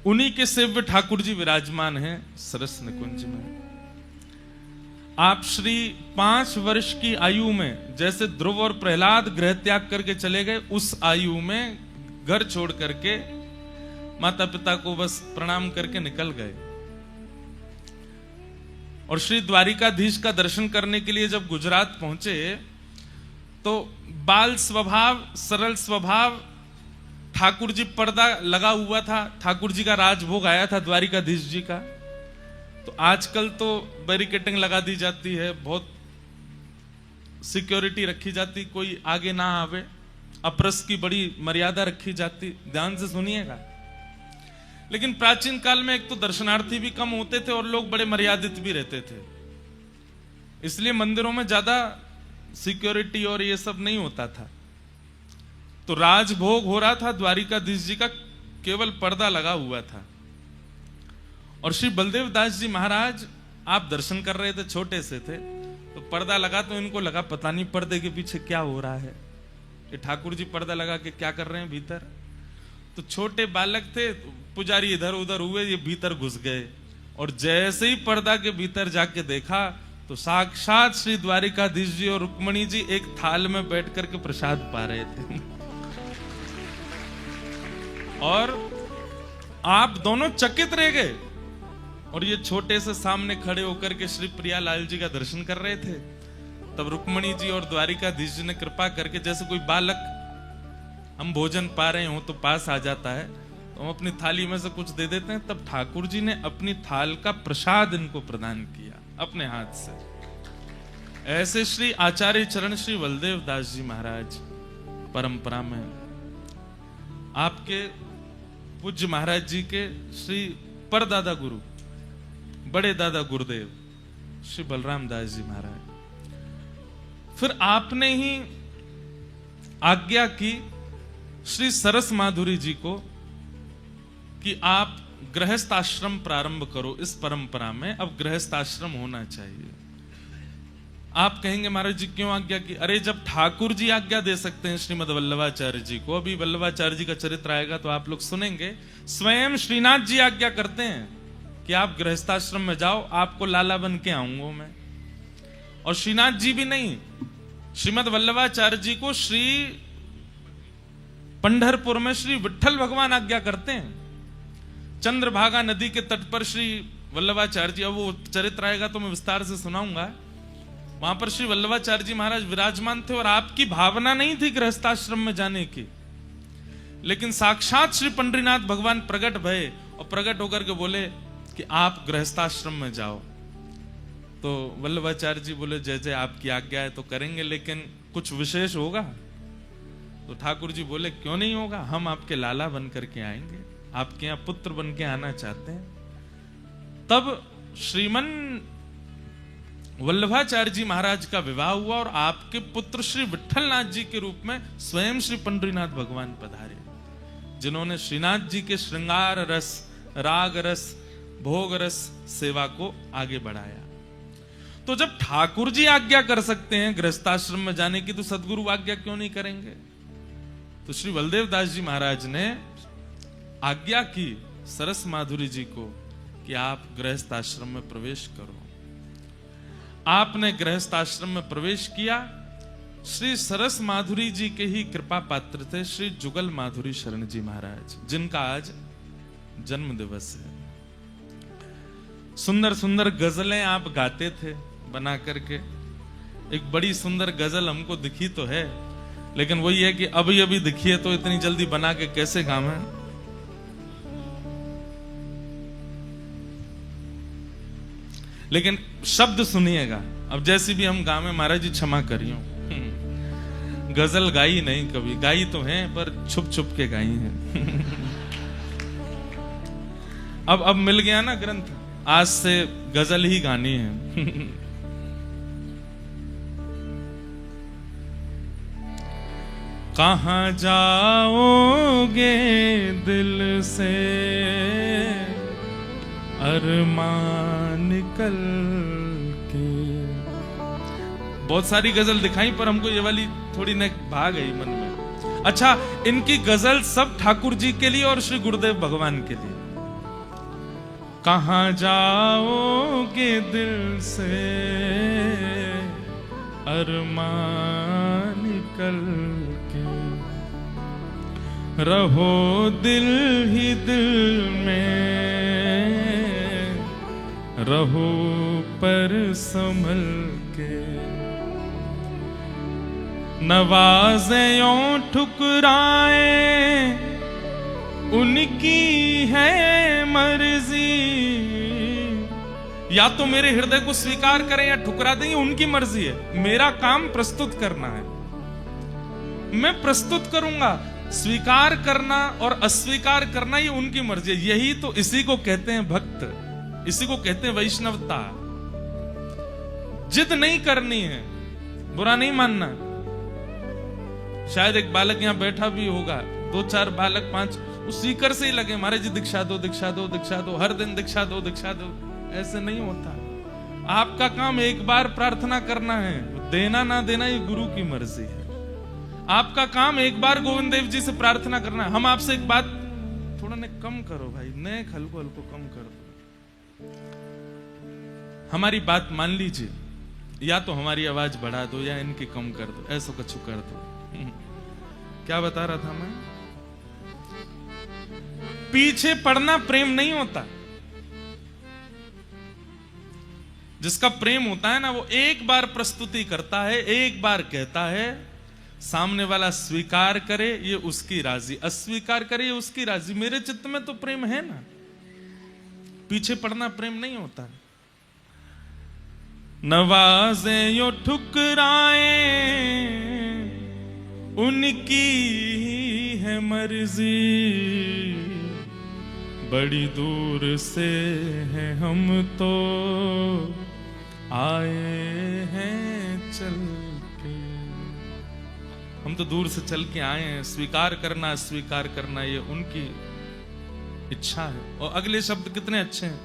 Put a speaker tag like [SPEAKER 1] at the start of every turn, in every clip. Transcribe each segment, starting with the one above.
[SPEAKER 1] उन्हीं के सेव्य ठाकुर जी विराजमान हैं सरस निकुंज में। आप श्री 5 वर्ष की आयु में जैसे ध्रुव और प्रहलाद गृह त्याग करके चले गए, उस आयु में घर छोड़ करके माता पिता को बस प्रणाम करके निकल गए। और श्री द्वारिकाधीश का दर्शन करने के लिए जब गुजरात पहुंचे तो बाल स्वभाव, सरल स्वभाव, ठाकुर जी पर्दा लगा हुआ था, ठाकुर जी का राजभोग आया था द्वारिकाधीश जी का। तो आजकल तो बैरिकेटिंग लगा दी जाती है, बहुत सिक्योरिटी रखी जाती, कोई आगे ना आवे, अपरस की बड़ी मर्यादा रखी जाती। ध्यान से सुनिएगा। लेकिन प्राचीन काल में एक तो दर्शनार्थी भी कम होते थे और लोग बड़े मर्यादित भी रहते थे, इसलिए मंदिरों में ज्यादा सिक्योरिटी और ये सब नहीं होता था। तो राजभोग हो रहा था, द्वारिकाधीश जी का केवल पर्दा लगा हुआ था। और श्री बलदेव दास जी महाराज आप दर्शन कर रहे थे, छोटे से थे, तो पर्दा लगा तो इनको लगा पता नहीं पर्दे के पीछे क्या हो रहा है, ये ठाकुर जी पर्दा लगा के क्या कर रहे हैं भीतर। तो छोटे बालक थे, पुजारी इधर उधर हुए, ये भीतर घुस गए और जैसे ही पर्दा के भीतर जाके देखा तो साक्षात श्री द्वारिकाधीश जी और रुक्मणी जी एक थाल में बैठ करके प्रसाद पा रहे थे। और आप दोनों चकित रह गए और ये छोटे से सामने खड़े होकर के श्री प्रियालाल जी का दर्शन कर रहे थे। तब रुक्मणी जी और द्वारिकाधीश जी ने कृपा करके, जैसे कोई बालक हम भोजन पा रहे हो तो पास आ जाता है तो हम अपनी थाली में से कुछ दे देते हैं, तब ठाकुर जी ने अपनी थाल का प्रसाद इनको प्रदान किया अपने हाथ से। ऐसे श्री आचार्य चरण श्री बलदेव दास जी महाराज परंपरा में आपके पूज्य महाराज जी के श्री परदादा गुरु बड़े दादा गुरुदेव श्री बलराम दास जी महाराज। फिर आपने ही आज्ञा की श्री सरस माधुरी जी को कि आप गृहस्थ आश्रम प्रारंभ करो। इस परंपरा में अब गृहस्थ आश्रम होना चाहिए। आप कहेंगे महाराज जी क्यों आज्ञा की? अरे जब ठाकुर जी आज्ञा दे सकते हैं श्रीमद वल्लभाचार्य जी को, अभी वल्लभाचार्य जी का चरित्र आएगा तो आप लोग सुनेंगे, स्वयं श्रीनाथ जी आज्ञा करते हैं कि आप गृहस्थाश्रम में जाओ, आपको लाला बन के आऊंगा मैं। और श्रीनाथ जी भी नहीं, श्रीमद वल्लभाचार्य जी को श्री पंढरपुर में श्री विठल भगवान आज्ञा करते हैं। चंद्रभागा नदी के तट पर श्री वल्लभाचार्य जी, अब वो चरित्र आएगा तो मैं विस्तार से सुनाऊंगा, वहां पर श्री वल्लभाचार्य जी महाराज विराजमान थे और आपकी भावना नहीं थी गृहस्थाश्रम में जाने की, लेकिन साक्षात श्री पंडरीनाथ भगवान प्रकट भये और प्रकट होकर के बोले कि आप गृहस्थाश्रम में जाओ। तो वल्लभाचार्य जी बोले जय जय आपकी आज्ञा है तो करेंगे, लेकिन कुछ विशेष होगा? तो ठाकुर जी बोले क्यों नहीं होगा, हम आपके लाला बन करके आएंगे, आपके यहाँ पुत्र बन के आना चाहते हैं। तब श्रीमन वल्लभाचार्य जी महाराज का विवाह हुआ और आपके पुत्र श्री विठलनाथ जी के रूप में स्वयं श्री पंडरीनाथ भगवान पधारे, जिन्होंने श्रीनाथ जी के श्रृंगार रस, राग रस, भोग रस सेवा को आगे बढ़ाया। तो जब ठाकुर जी आज्ञा कर सकते हैं गृहस्थाश्रम में जाने की, तो सदगुरु आज्ञा क्यों नहीं करेंगे? तो श्री बलदेव दास जी महाराज ने आज्ञा की सरस माधुरी जी को कि आप गृहस्थ आश्रम में प्रवेश करो। आपने गृहस्थ आश्रम में प्रवेश किया। श्री सरस माधुरी जी के ही कृपा पात्र थे श्री जुगल माधुरी शरण जी महाराज, जिनका आज जन्म दिवस है। सुंदर सुंदर गजलें आप गाते थे बना करके। एक बड़ी सुंदर गजल हमको दिखी तो है, लेकिन वही है कि अभी अभी दिखी है तो इतनी जल्दी बना के कैसे गावे। लेकिन शब्द सुनिएगा। अब जैसी भी हम गावे, महाराज जी क्षमा करियो, गजल गाई नहीं कभी, गाई तो है पर छुप छुप के गाई है। अब मिल गया ना ग्रंथ, आज से गजल ही गानी है। कहां जाओगे दिल से अरमान निकल के। बहुत सारी गजल दिखाई पर हमको ये वाली थोड़ी न भाग गई मन में। अच्छा, इनकी गजल सब ठाकुर जी के लिए और श्री गुरुदेव भगवान के लिए। कहाँ जाओगे दिल से अरमान निकल के, रहो दिल ही दिल में, रहो पर संभल के। नवाज़े यूं ठुकराए उनकी है मर्जी, या तो मेरे हृदय को स्वीकार करें या ठुकरा दें, उनकी मर्जी है। मेरा काम प्रस्तुत करना है, मैं प्रस्तुत करूंगा। स्वीकार करना और अस्वीकार करना ये उनकी मर्जी है। यही तो इसी को कहते हैं भक्त, इसी को कहते हैं वैष्णवता। जिद नहीं करनी है, बुरा नहीं मानना। शायद एक बालक यहां बैठा भी होगा, 2-4 बालक 5 उस सीकर से ही लगे, महाराज जी दीक्षा दो, दीक्षा दो, दीक्षा दो, हर दिन दीक्षा दो, दीक्षा दो। ऐसे नहीं होता। आपका काम एक बार प्रार्थना करना है, देना ना देना ये गुरु की मर्जी है। आपका काम एक बार गोविंद देव जी से प्रार्थना करना है। हम आपसे एक बात, थोड़ा ने कम करो भाई, ने हल्को हल्को कम कर दो, हमारी बात मान लीजिए, या तो हमारी आवाज बढ़ा दो या इनकी कम कर दो, ऐसा कुछ कर दो। क्या बता रहा था मैं? पीछे पड़ना प्रेम नहीं होता। जिसका प्रेम होता है ना, वो एक बार प्रस्तुति करता है, एक बार कहता है, सामने वाला स्वीकार करे ये उसकी राजी, अस्वीकार करे ये उसकी राजी। मेरे चित्त में तो प्रेम है ना, पीछे पड़ना प्रेम नहीं होता। नवाज़े यो ठुकराए उनकी है मर्जी, बड़ी दूर से है हम तो आए हैं चल के। हम तो दूर से चल के आए हैं। स्वीकार करना अस्वीकार करना ये उनकी इच्छा है। और अगले शब्द कितने अच्छे हैं।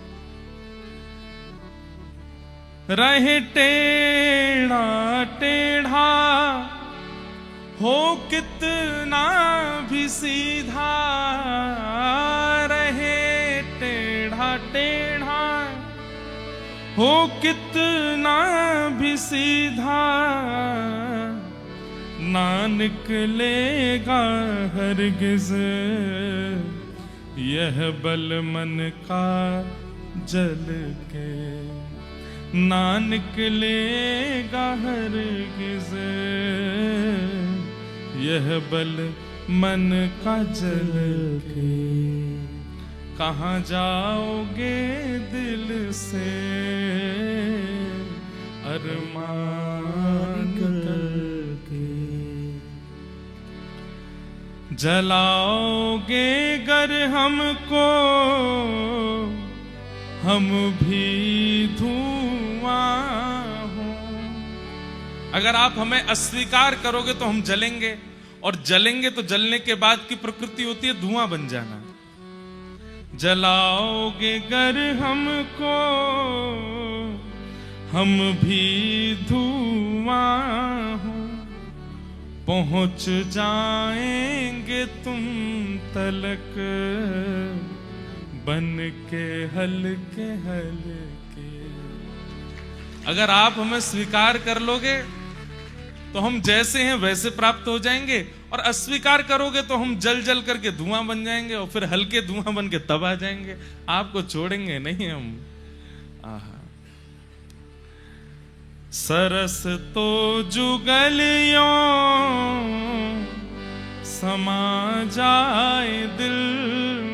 [SPEAKER 1] रहे टेढ़ा टेढ़ा हो कितना भी सीधा, रहे टेढ़ा टेढ़ा हो कितना भी सीधा, ना निकलेगा हरगिज यह बल मन का जल के, ना निकलेगा हरगिज यह बल मन का जल के। कहाँ जाओगे दिल से अरमान करके, जलाओगे गर हमको हम भी धुआं हो। अगर आप हमें अस्वीकार करोगे तो हम जलेंगे, और जलेंगे तो जलने के बाद की प्रकृति होती है धुआं बन जाना। जलाओगे गर हमको हम भी धुआं हो, पहुंच जाएंगे तुम तलक बन के हल्के हल्के। अगर आप हमें स्वीकार कर लोगे तो हम जैसे हैं वैसे प्राप्त हो जाएंगे, और अस्वीकार करोगे तो हम जल जल करके धुआं बन जाएंगे, और फिर हल्के धुआं बन के तब आ जाएंगे। आपको छोड़ेंगे नहीं हम। आहा। सरस तो जुगलियों समा जाए दिल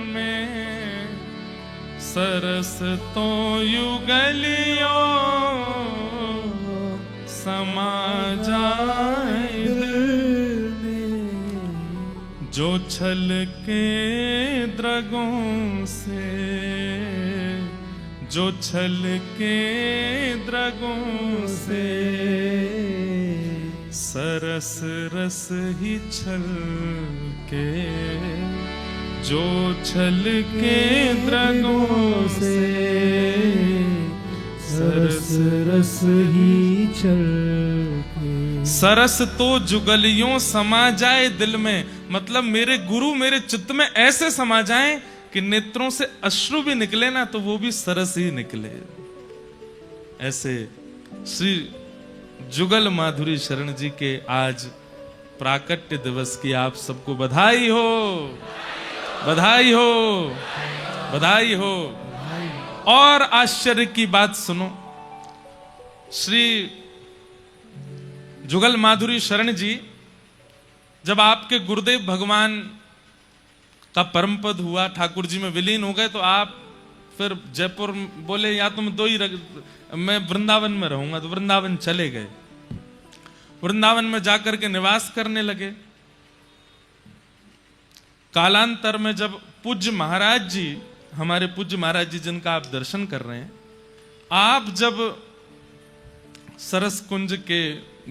[SPEAKER 1] में, सरस तो युगलियों समा जाए दिल में, जो छल के द्रगों से, जो छल के द्रगों से सरस रस ही छल के, जो छल के द्रगों से सरस रस ही छल के। सरस तो जुगलियों समा जाए दिल में, मतलब मेरे गुरु मेरे चित्त में ऐसे समा जाएं कि नेत्रों से अश्रु भी निकले ना तो वो भी सरस ही निकले। ऐसे श्री जुगल माधुरी शरण जी के आज प्राकट्य दिवस की आप सबको बधाई हो, बधाई हो, बधाई हो। और आश्चर्य की बात सुनो, श्री जुगल माधुरी शरण जी जब आपके गुरुदेव भगवान का परम पद हुआ, ठाकुर जी में विलीन हो गए, तो आप फिर जयपुर बोले या तुम दो ही मैं वृंदावन में रहूंगा, तो वृंदावन चले गए। वृंदावन में जाकर के निवास करने लगे। कालांतर में जब पूज्य महाराज जी, हमारे पूज्य महाराज जी जिनका आप दर्शन कर रहे हैं, आप जब सरस कुंज के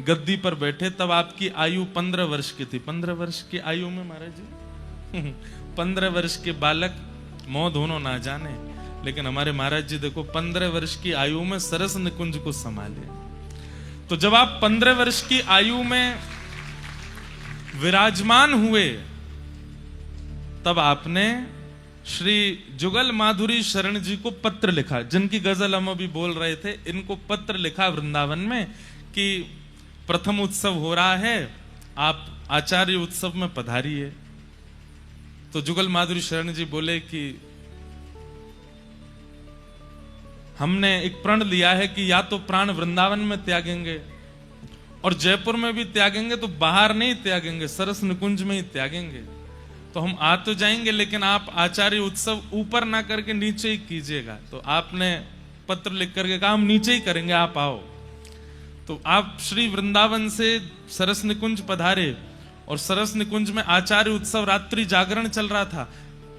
[SPEAKER 1] गद्दी पर बैठे तब आपकी आयु 15 वर्ष की थी। 15 वर्ष की आयु में महाराज जी 15 वर्ष के बालक मोह दोनों ना जाने, लेकिन हमारे महाराज जी देखो 15 वर्ष की आयु में सरस निकुंज को संभाले। तो जब आप 15 वर्ष की आयु में विराजमान हुए तब आपने श्री जुगल माधुरी शरण जी को पत्र लिखा, जिनकी गजल हम अभी बोल रहे थे, इनको पत्र लिखा वृंदावन में कि प्रथम उत्सव हो रहा है, आप आचार्य उत्सव में पधारिए। तो जुगल माधुरी शरण जी बोले कि हमने एक प्रण लिया है कि या तो प्राण वृंदावन में त्यागेंगे और जयपुर में भी त्यागेंगे, तो बाहर नहीं त्यागेंगे, सरस निकुंज में ही त्यागेंगे। तो हम आ तो जाएंगे, लेकिन आप आचार्य उत्सव ऊपर ना करके नीचे ही कीजिएगा। तो आपने पत्र लिख करके कहा हम नीचे ही करेंगे, आप आओ। तो आप श्री वृंदावन से सरस निकुंज पधारे और सरस निकुंज में आचार्य उत्सव रात्रि जागरण चल रहा था।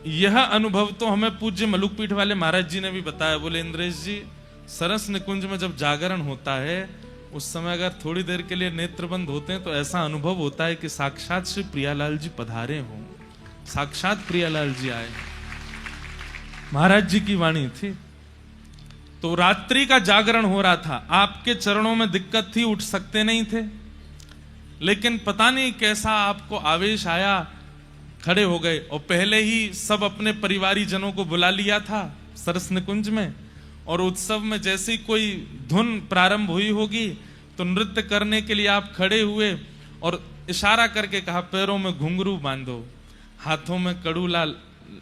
[SPEAKER 1] यह अनुभव तो हमें पूज्य मलुकपीठ वाले महाराज जी ने भी बताया। बोले इंद्रेश जी, सरस निकुंज में जब जागरण होता है उस समय अगर थोड़ी देर के लिए नेत्र बंद होते हैं तो ऐसा अनुभव होता है कि साक्षात श्री प्रियालाल जी पधारे हों, साक्षात प्रियालाल जी आए। महाराज जी की वाणी थी। तो रात्रि का जागरण हो रहा था, आपके चरणों में दिक्कत थी, उठ सकते नहीं थे, लेकिन पता नहीं कैसा आपको आवेश आया, खड़े हो गए और पहले ही सब अपने परिवारी जनों को बुला लिया था सरस निकुंज में। और उत्सव में जैसे ही कोई धुन प्रारंभ हुई होगी तो नृत्य करने के लिए आप खड़े हुए और इशारा करके कहा पैरों में घुंघरू बांधो, हाथों में कड़ूला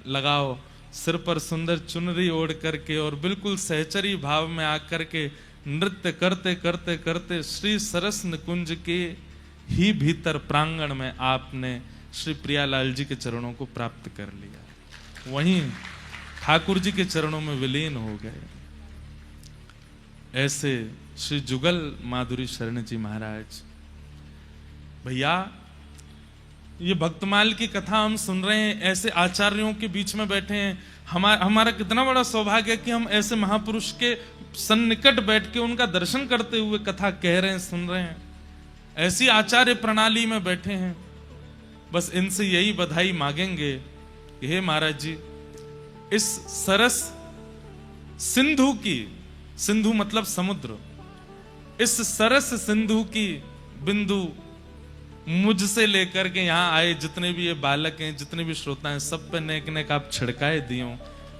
[SPEAKER 1] लगाओ, सिर पर सुंदर चुनरी ओढ़ करके और बिल्कुल सहचरी भाव में आकर के नृत्य करते करते करते श्री सरस निकुंज के ही भीतर प्रांगण में आपने श्री प्रियालाल जी के चरणों को प्राप्त कर लिया। वहीं ठाकुर जी के चरणों में विलीन हो गए। ऐसे श्री जुगल माधुरी शरण जी महाराज। भैया, ये भक्तमाल की कथा हम सुन रहे हैं, ऐसे आचार्यों के बीच में बैठे हैं। हमारा कितना बड़ा सौभाग्य है कि हम ऐसे महापुरुष के सन्निकट बैठ के उनका दर्शन करते हुए कथा कह रहे हैं, सुन रहे हैं। ऐसी आचार्य प्रणाली में बैठे हैं। बस इनसे यही बधाई मांगेंगे कि हे महाराज जी, इस सरस सिंधु की, सिंधु मतलब समुद्र, इस सरस सिंधु की बिंदु मुझसे लेकर के यहाँ आए जितने भी ये बालक हैं, जितने भी श्रोता हैं, सब पे नेक नेक आप छिड़काए दियो,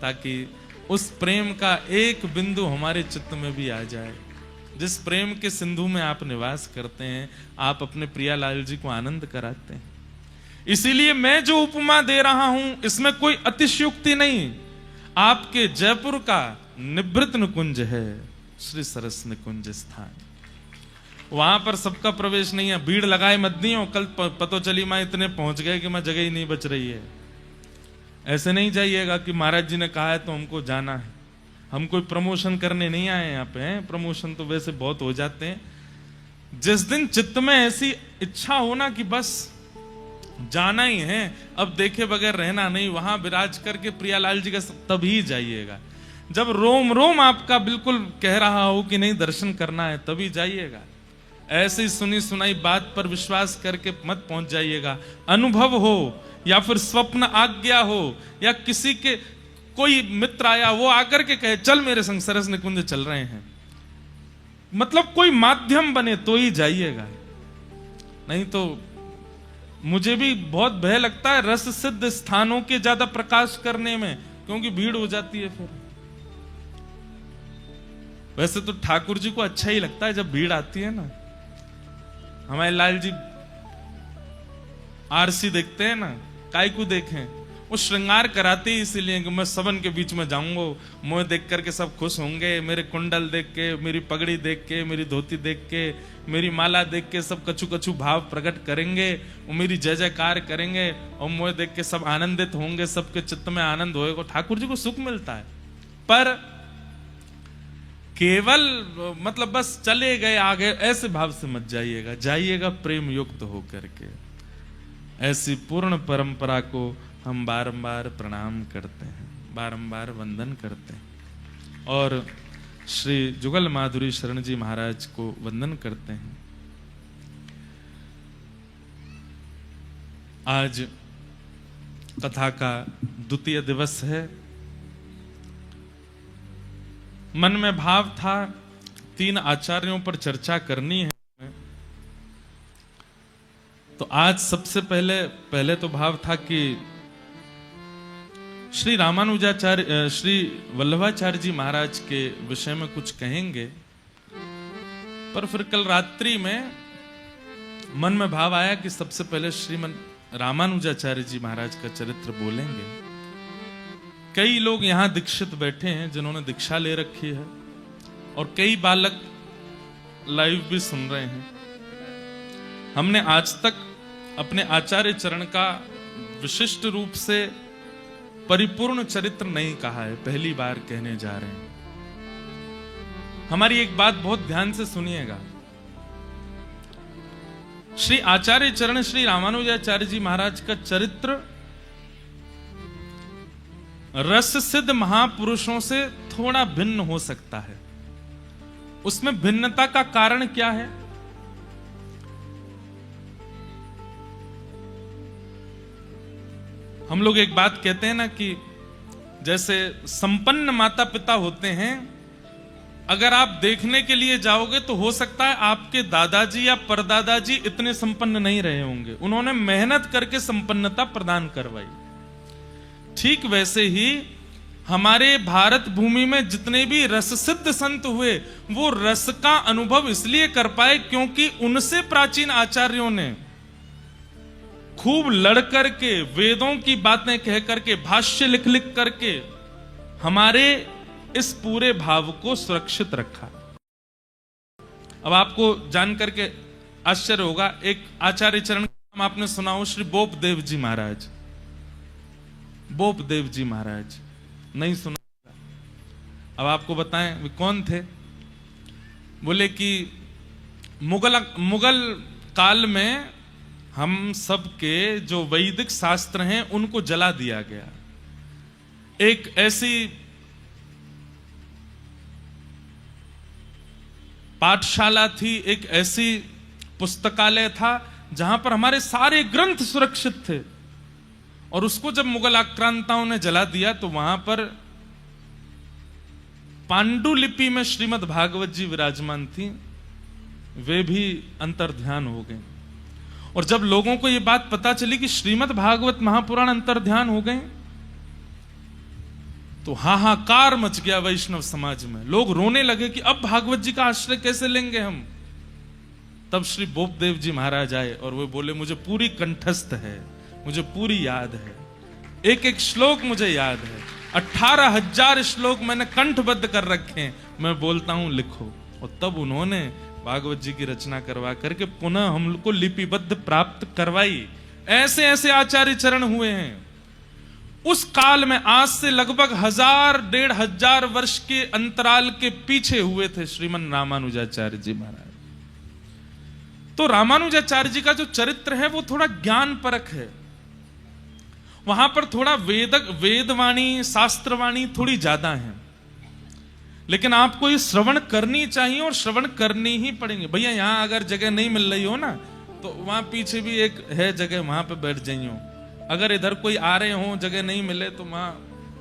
[SPEAKER 1] ताकि उस प्रेम का एक बिंदु हमारे चित्त में भी आ जाए। जिस प्रेम के सिंधु में आप निवास करते हैं, आप अपने प्रियालाल जी को आनंद कराते हैं। इसीलिए मैं जो उपमा दे रहा हूं इसमें कोई अतिशयोक्ति नहीं। आपके जयपुर का निभृत निकुंज है श्री सरस निकुंज स्थान। वहां पर सबका प्रवेश नहीं है, भीड़ लगाए मत नहीं हो। कल पतो चली मैं इतने पहुंच गए कि मैं जगह ही नहीं बच रही है। ऐसे नहीं जाइएगा कि महाराज जी ने कहा है तो हमको जाना है। हम कोई प्रमोशन करने नहीं आए यहाँ पे हैं, प्रमोशन तो वैसे बहुत हो जाते हैं। जिस दिन चित्त में ऐसी इच्छा होना कि बस जाना ही है, अब देखे बगैर रहना नहीं, वहां विराज करके प्रियालाल जी का तभी जाइएगा। जब रोम रोम आपका बिल्कुल कह रहा हो कि नहीं दर्शन करना है, तभी जाइएगा। ऐसे ही सुनी सुनाई बात पर विश्वास करके मत पहुंच जाइएगा। अनुभव हो या फिर स्वप्न आज्ञा हो या किसी के कोई मित्र आया वो आकर के कहे चल मेरे संग सरस निकुंज चल रहे हैं, मतलब कोई माध्यम बने तो ही जाइएगा, नहीं तो मुझे भी बहुत भय लगता है रस सिद्ध स्थानों के ज्यादा प्रकाश करने में, क्योंकि भीड़ हो जाती है फिर। वैसे तो ठाकुर जी को अच्छा ही लगता है जब भीड़ आती है ना। हमारे लाल जी आरसी देखते हैं ना, काय को देखें, वो श्रृंगार कराते ही इसीलिए कि मैं सबन के बीच में जाऊंगा, मुझे देख करके सब खुश होंगे, मेरे कुंडल देख के, मेरी पगड़ी देख के, मेरी धोती देख के, मेरी माला देख के सब कछु कछु भाव प्रकट करेंगे, वो मेरी जय जयकार करेंगे और मुझे देख के सब आनंदित होंगे, सबके चित्त में आनंद होएगा, ठाकुर जी को सुख मिलता है। पर केवल मतलब बस चले गए आगे ऐसे भाव से मत जाइएगा, जाइएगा प्रेम युक्त होकर के। ऐसी पूर्ण परंपरा को हम बारंबार प्रणाम करते हैं, बारंबार वंदन करते हैं और श्री जुगल माधुरी शरण जी महाराज को वंदन करते हैं। आज कथा का द्वितीय दिवस है। मन में भाव था 3 आचार्यों पर चर्चा करनी है, तो आज सबसे पहले तो भाव था कि श्री रामानुजाचार्य श्री वल्लभाचार्य जी महाराज के विषय में कुछ कहेंगे, पर फिर कल रात्रि में मन में भाव आया कि सबसे पहले श्रीमन रामानुजाचार्य जी महाराज का चरित्र बोलेंगे। कई लोग यहां दीक्षित बैठे हैं जिन्होंने दीक्षा ले रखी है और कई बालक लाइव भी सुन रहे हैं। हमने आज तक अपने आचार्य चरण का विशिष्ट रूप से परिपूर्ण चरित्र नहीं कहा है, पहली बार कहने जा रहे हैं। हमारी एक बात बहुत ध्यान से सुनिएगा। श्री आचार्य चरण श्री रामानुजाचार्य जी महाराज का चरित्र रस सिद्ध महापुरुषों से थोड़ा भिन्न हो सकता है। उसमें भिन्नता का कारण क्या है? हम लोग एक बात कहते हैं ना कि जैसे संपन्न माता पिता होते हैं, अगर आप देखने के लिए जाओगे तो हो सकता है आपके दादाजी या परदादाजी इतने संपन्न नहीं रहे होंगे, उन्होंने मेहनत करके संपन्नता प्रदान करवाई। ठीक वैसे ही हमारे भारत भूमि में जितने भी रस सिद्ध संत हुए, वो रस का अनुभव इसलिए कर पाए क्योंकि उनसे प्राचीन आचार्यों ने खूब लड़ करके, वेदों की बातें कह करके, भाष्य लिख लिख करके हमारे इस पूरे भाव को सुरक्षित रखा। अब आपको जान करके आश्चर्य होगा, एक आचार्य चरण का नाम आपने सुना हो, श्री बोपदेव जी महाराज। बोपदेव जी महाराज नहीं सुना? अब आपको बताएं वे कौन थे। बोले कि मुगल काल में हम सब के जो वैदिक शास्त्र हैं उनको जला दिया गया। एक ऐसी पाठशाला थी, एक ऐसी पुस्तकालय था जहां पर हमारे सारे ग्रंथ सुरक्षित थे, और उसको जब मुगल आक्रांताओं ने जला दिया तो वहां पर पांडुलिपि में श्रीमद् भागवत जी विराजमान थी, वे भी अंतर्ध्यान हो गए। और जब लोगों को यह बात पता चली कि श्रीमद् भागवत महापुराण अंतर्ध्यान हो गए, तो हाहाकार मच गया वैष्णव समाज में। लोग रोने लगे कि अब भागवत जी का आश्रय कैसे लेंगे हम। तब श्री बोपदेव जी महाराज आए और वे बोले, मुझे पूरी कंठस्थ है, मुझे पूरी याद है, एक एक श्लोक मुझे याद है, 18,000 श्लोक मैंने कंठबद्ध कर रखे हैं, मैं बोलता हूं लिखो। और तब उन्होंने भागवत जी की रचना करवा करके पुनः हम लोग को लिपिबद्ध प्राप्त करवाई। ऐसे ऐसे आचार्य चरण हुए हैं। उस काल में आज से लगभग 1000-1500 वर्ष के अंतराल के पीछे हुए थे श्रीमन रामानुजाचार्य जी महाराज। तो रामानुजाचार्य जी का जो चरित्र है वो थोड़ा ज्ञान परक है। वहां पर थोड़ा वेदवाणी, शास्त्रवाणी थोड़ी ज्यादा है, लेकिन आपको ये श्रवण करनी चाहिए और श्रवण करनी ही पड़ेंगे। भैया यहां अगर जगह नहीं मिल रही हो ना, तो वहां पीछे भी एक है जगह, वहां पे बैठ जाइए। अगर इधर कोई आ रहे हो, जगह नहीं मिले, तो वहां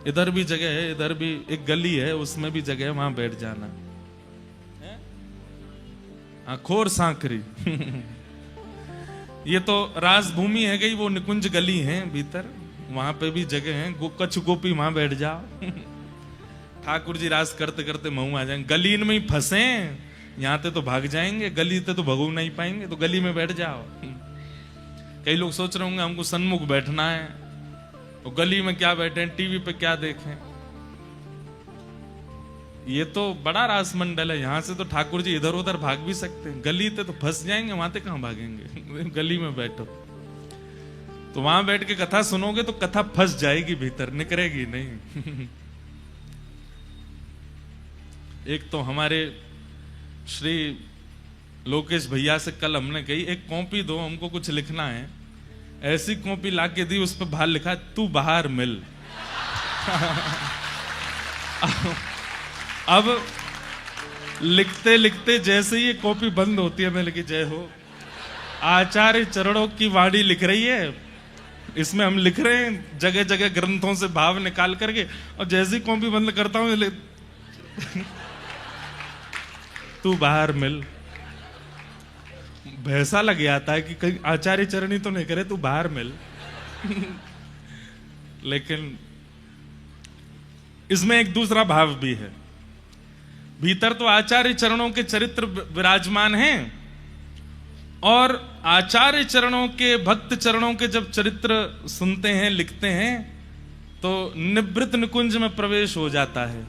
[SPEAKER 1] इधर भी जगह है, इधर भी एक गली है, उसमें भी जगह है, वहां बैठ जाना। खोर सांकरी ये तो राजभूमि है गई, वो निकुंज गली है भीतर, वहां पे भी जगह है, कछ गोपी वहां बैठ जाओ। ठाकुर जी राज करते करते महू आ जाएंगे, गली में ही फंसे, यहाँ ते तो भाग जाएंगे, गली ते तो भगू नहीं पाएंगे, तो गली में बैठ जाओ। कई लोग सोच रहे होंगे हमको सन्मुख बैठना है, तो गली में क्या बैठे, टीवी पे क्या देखें। ये तो बड़ा रासमंडल है, यहां से तो ठाकुर जी इधर उधर भाग भी सकते हैं, गली ते तो फंस जाएंगे, वहां ते कहां भागेंगे। गली में बैठो तो वहां बैठ के कथा सुनोगे तो कथा फंस जाएगी भीतर, निकलेगी नहीं। एक तो हमारे श्री लोकेश भैया से कल हमने कही, एक कॉपी दो हमको कुछ लिखना है, ऐसी कॉपी लाके दी, उस पर बाहर लिखा तू बाहर मिल। अब लिखते लिखते जैसे ही ये कॉपी बंद होती है, मैं लिखी जय हो आचार्य चरणों की वाणी लिख रही है, इसमें हम लिख रहे हैं जगह जगह ग्रंथों से भाव निकाल करके, और जैसी कॉपी बंद करता हूं तू बाहर मिल। भैसा लग जाता है कि कहीं आचार्य चरणी तो नहीं करे, तू बाहर मिल। लेकिन इसमें एक दूसरा भाव भी है, भीतर तो आचार्य चरणों के चरित्र विराजमान हैं, और आचार्य चरणों के भक्त चरणों के जब चरित्र सुनते हैं लिखते हैं तो निवृत्त निकुंज में प्रवेश हो जाता है,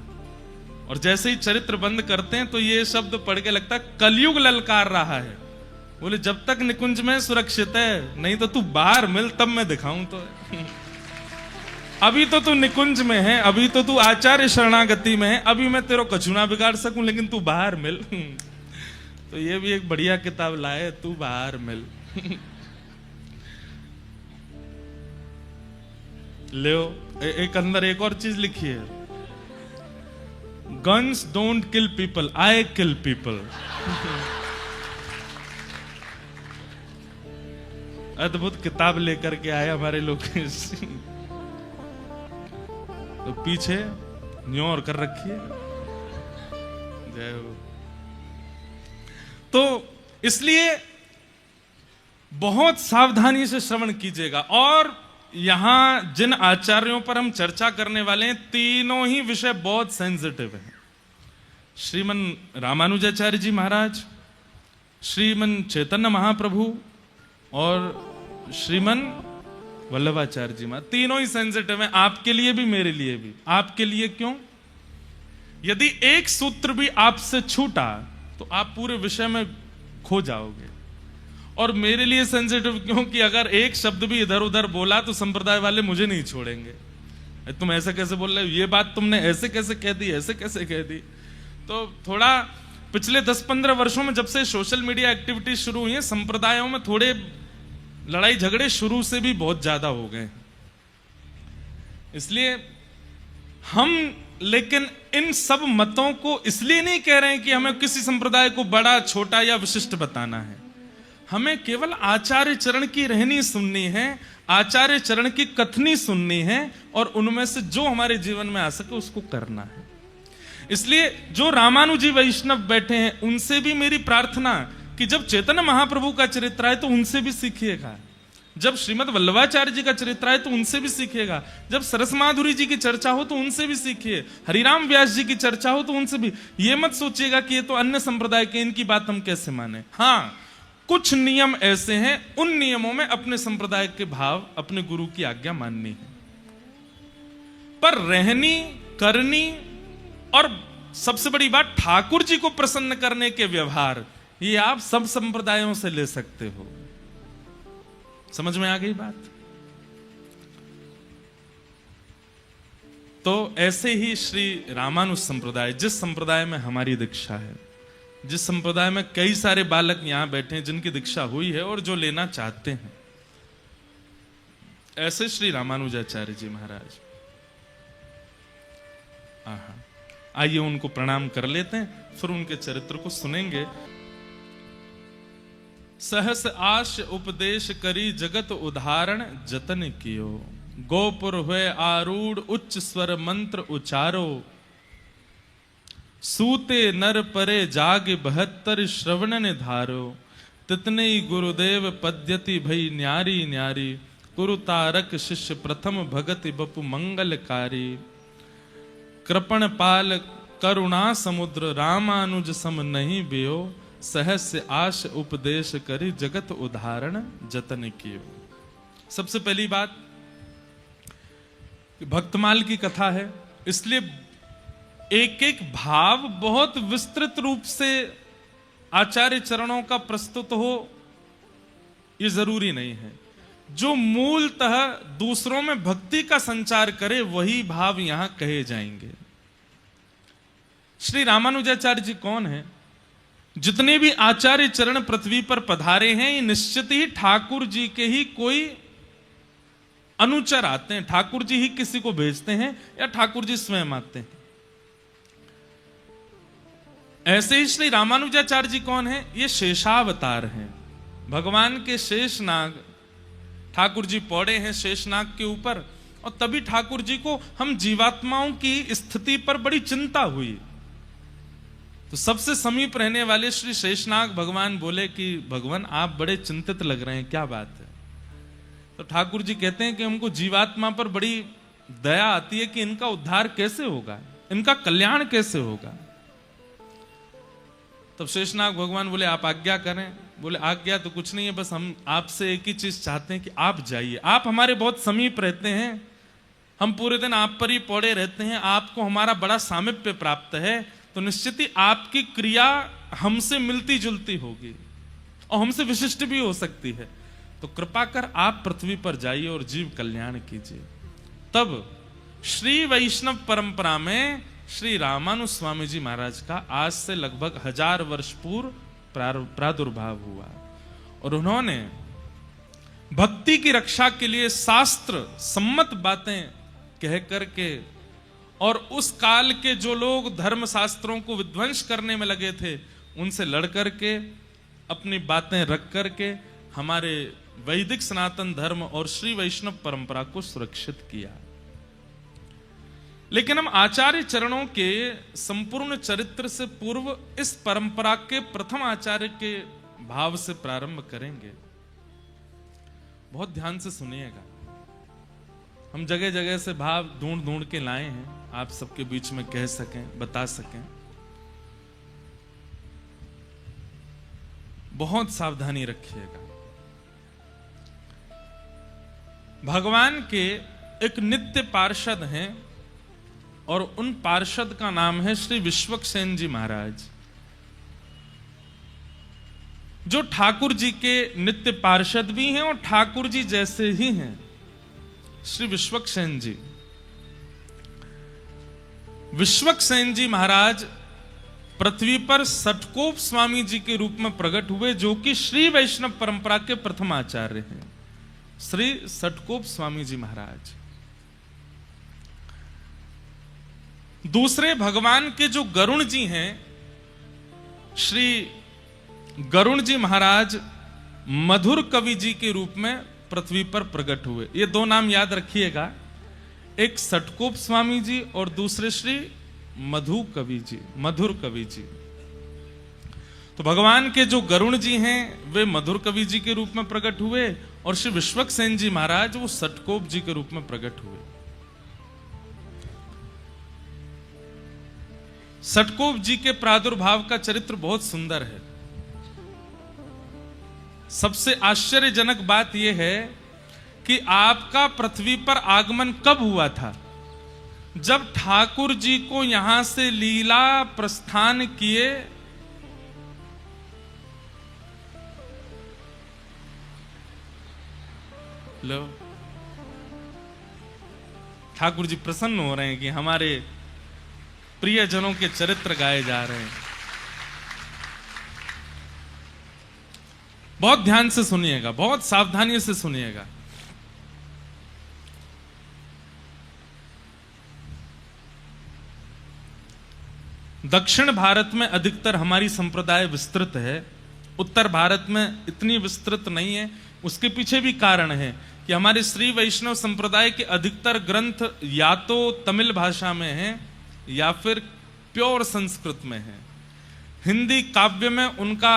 [SPEAKER 1] और जैसे ही चरित्र बंद करते हैं तो ये शब्द पढ़ के लगता है कलयुग ललकार रहा है। बोले जब तक निकुंज में सुरक्षित है, नहीं तो तू बाहर मिल तब मैं दिखाऊं। तो अभी तो तू निकुंज में है, अभी तो तू आचार्य शरणागति में है, अभी मैं तेरा कछु ना बिगाड़ सकूं, लेकिन तू बाहर मिल। तो ये भी एक बढ़िया किताब लाए, तू बाहर मिल। ले एक अंदर एक और चीज लिखी है, guns don't kill people, I kill people. अद्भुत किताब लेकर के आए हमारे लोग। तो पीछे न्योर कर रखी है, जय हो। तो इसलिए बहुत सावधानी से श्रवण कीजिएगा। और यहां जिन आचार्यों पर हम चर्चा करने वाले हैं, तीनों ही विषय बहुत सेंसिटिव हैं। श्रीमन रामानुजाचार्य जी महाराज, श्रीमन चैतन्य महाप्रभु और श्रीमन वल्लभाचार्य जी महाराज, तीनों ही सेंसिटिव हैं, आपके लिए भी मेरे लिए भी। आपके लिए क्यों? यदि एक सूत्र भी आपसे छूटा तो आप पूरे विषय में खो जाओगे। और मेरे लिए सेंसिटिव क्योंकि अगर एक शब्द भी इधर उधर बोला तो संप्रदाय वाले मुझे नहीं छोड़ेंगे। तुम ऐसे कैसे बोल रहे हो, ये बात तुमने ऐसे कैसे कह दी, ऐसे कैसे कह दी। तो थोड़ा पिछले 10-15 वर्षों में जब से सोशल मीडिया एक्टिविटी शुरू हुई है, संप्रदायों में थोड़े लड़ाई झगड़े शुरू से भी बहुत ज्यादा हो गए। इसलिए हम लेकिन इन सब मतों को इसलिए नहीं कह रहे हैं कि हमें किसी संप्रदाय को बड़ा छोटा या विशिष्ट बताना है। हमें केवल आचार्य चरण की रहनी सुननी है, आचार्य चरण की कथनी सुननी है, और उनमें से जो हमारे जीवन में आ सके उसको करना है। इसलिए जो रामानुजी वैष्णव बैठे हैं उनसे भी मेरी प्रार्थना कि जब चैतन्य महाप्रभु का चरित्र है तो उनसे भी सीखिएगा, जब श्रीमद वल्लभाचार्य जी का चरित्र है तो उनसे भी सीखिएगा, जब सरस माधुरी जी की चर्चा हो तो उनसे भी सीखिए, हरिराम व्यास जी की चर्चा हो तो उनसे भी। ये मत सोचिएगा कि ये तो अन्य संप्रदाय के, इनकी बात हम कैसे माने। हाँ, कुछ नियम ऐसे हैं, उन नियमों में अपने संप्रदाय के भाव, अपने गुरु की आज्ञा माननी है, पर रहनी करनी, और सबसे बड़ी बात ठाकुर जी को प्रसन्न करने के व्यवहार, ये आप सब संप्रदायों से ले सकते हो। समझ में आ गई बात? तो ऐसे ही श्री रामानुज संप्रदाय, जिस संप्रदाय में हमारी दीक्षा है, जिस संप्रदाय में कई सारे बालक यहां बैठे हैं जिनकी दीक्षा हुई है और जो लेना चाहते हैं, ऐसे श्री रामानुजाचार्य जी महाराज। आइए उनको प्रणाम कर लेते हैं, फिर उनके चरित्र को सुनेंगे। सहस आश उपदेश करी जगत उदाहरण जतन कियो, गोपुर हुए आरूढ़ उच्च स्वर मंत्र उचारो, सूते नर परे जाग 72 श्रवण निधारो, तितने ही गुरुदेव पद्यति भई न्यारी न्यारी, कुरु तारक शिष्य प्रथम भगति बपु मंगलकारी। कृपण पाल करुणा समुद्र, रामानुज सम नहीं बेयो, सहस्य आश उपदेश करी, जगत उदाहरण जतन कियो। सबसे पहली बात, भक्तमाल की कथा है, इसलिए एक एक भाव बहुत विस्तृत रूप से आचार्य चरणों का प्रस्तुत हो ये जरूरी नहीं है। जो मूलतः दूसरों में भक्ति का संचार करे वही भाव यहां कहे जाएंगे। श्री रामानुजाचार्य जी कौन है? जितने भी आचार्य चरण पृथ्वी पर पधारे हैं ये निश्चित ही ठाकुर जी के ही कोई अनुचर आते हैं, ठाकुर जी ही किसी को भेजते हैं या ठाकुर जी स्वयं आते हैं। ऐसे ही श्री रामानुजाचार्य जी कौन है? ये शेषावतार हैं, भगवान के शेषनाग। ठाकुर जी पौड़े हैं शेषनाग के ऊपर, और तभी ठाकुर जी को हम जीवात्माओं की स्थिति पर बड़ी चिंता हुई। तो सबसे समीप रहने वाले श्री शेषनाग भगवान बोले कि भगवान आप बड़े चिंतित लग रहे हैं, क्या बात है? तो ठाकुर जी कहते हैं कि हमको जीवात्मा पर बड़ी दया आती है कि इनका उद्धार कैसे होगा, इनका कल्याण कैसे होगा। तब शेषनाग भगवान बोले आप आज्ञा करें। बोले आज्ञा तो कुछ नहीं है, बस हम आपसे एक ही चीज चाहते हैं कि आप जाइए, आप हमारे बहुत समीप रहते हैं, हम पूरे दिन आप पर ही पौड़े रहते हैं, आपको हमारा बड़ा सामीप्य प्राप्त है, तो निश्चित ही आपकी क्रिया हमसे मिलती जुलती होगी और हमसे विशिष्ट भी हो सकती है। तो कृपा कर आप पृथ्वी पर जाइए और जीव कल्याण कीजिए। तब श्री वैष्णव परंपरा में श्री रामानु स्वामी जी महाराज का आज से लगभग 1000 वर्ष पूर्व प्रादुर्भाव हुआ, और उन्होंने भक्ति की रक्षा के लिए शास्त्र सम्मत बातें कह करके, और उस काल के जो लोग धर्म शास्त्रों को विध्वंस करने में लगे थे उनसे लड़ करके, अपनी बातें रख करके हमारे वैदिक सनातन धर्म और श्री वैष्णव परंपरा को सुरक्षित किया। लेकिन हम आचार्य चरणों के संपूर्ण चरित्र से पूर्व इस परंपरा के प्रथम आचार्य के भाव से प्रारंभ करेंगे। बहुत ध्यान से सुनिएगा, हम जगह जगह से भाव ढूंढ ढूंढ के लाए हैं, आप सबके बीच में कह सकें, बता सकें। बहुत सावधानी रखिएगा। भगवान के एक नित्य पार्षद हैं और उन पार्षद का नाम है श्री विश्वक्सेन जी महाराज, जो ठाकुर जी के नित्य पार्षद भी हैं और ठाकुर जी जैसे ही हैं। श्री विश्वक्सेन जी, विश्वक्सेन जी महाराज पृथ्वी पर सटकोप स्वामी जी के रूप में प्रकट हुए, जो कि श्री वैष्णव परंपरा के प्रथम आचार्य हैं, श्री सटकोप स्वामी जी महाराज। दूसरे भगवान के जो गरुण जी हैं, श्री गरुण जी महाराज मधुर कवि जी के रूप में पृथ्वी पर प्रकट हुए। ये दो नाम याद रखिएगा, एक सटकोप स्वामी जी और दूसरे श्री मधुर कवि जी। तो भगवान के जो गरुण जी हैं वे मधुर कवि जी के रूप में प्रकट हुए, और श्री विश्वक्सेन जी महाराज वो सटकोप जी के रूप में प्रकट हुए। सटकोप जी के प्रादुर्भाव का चरित्र बहुत सुंदर है। सबसे आश्चर्यजनक बात यह है कि आपका पृथ्वी पर आगमन कब हुआ था? जब ठाकुर जी को यहां से लीला प्रस्थान किए, लो ठाकुर जी प्रसन्न हो रहे हैं कि हमारे प्रियजनों के चरित्र गाए जा रहे हैं। बहुत ध्यान से सुनिएगा, बहुत सावधानी से सुनिएगा। दक्षिण भारत में अधिकतर हमारी संप्रदाय विस्तृत है, उत्तर भारत में इतनी विस्तृत नहीं है। उसके पीछे भी कारण है कि हमारे श्री वैष्णव संप्रदाय के अधिकतर ग्रंथ या तो तमिल भाषा में हैं या फिर प्योर संस्कृत में है। हिंदी काव्य में उनका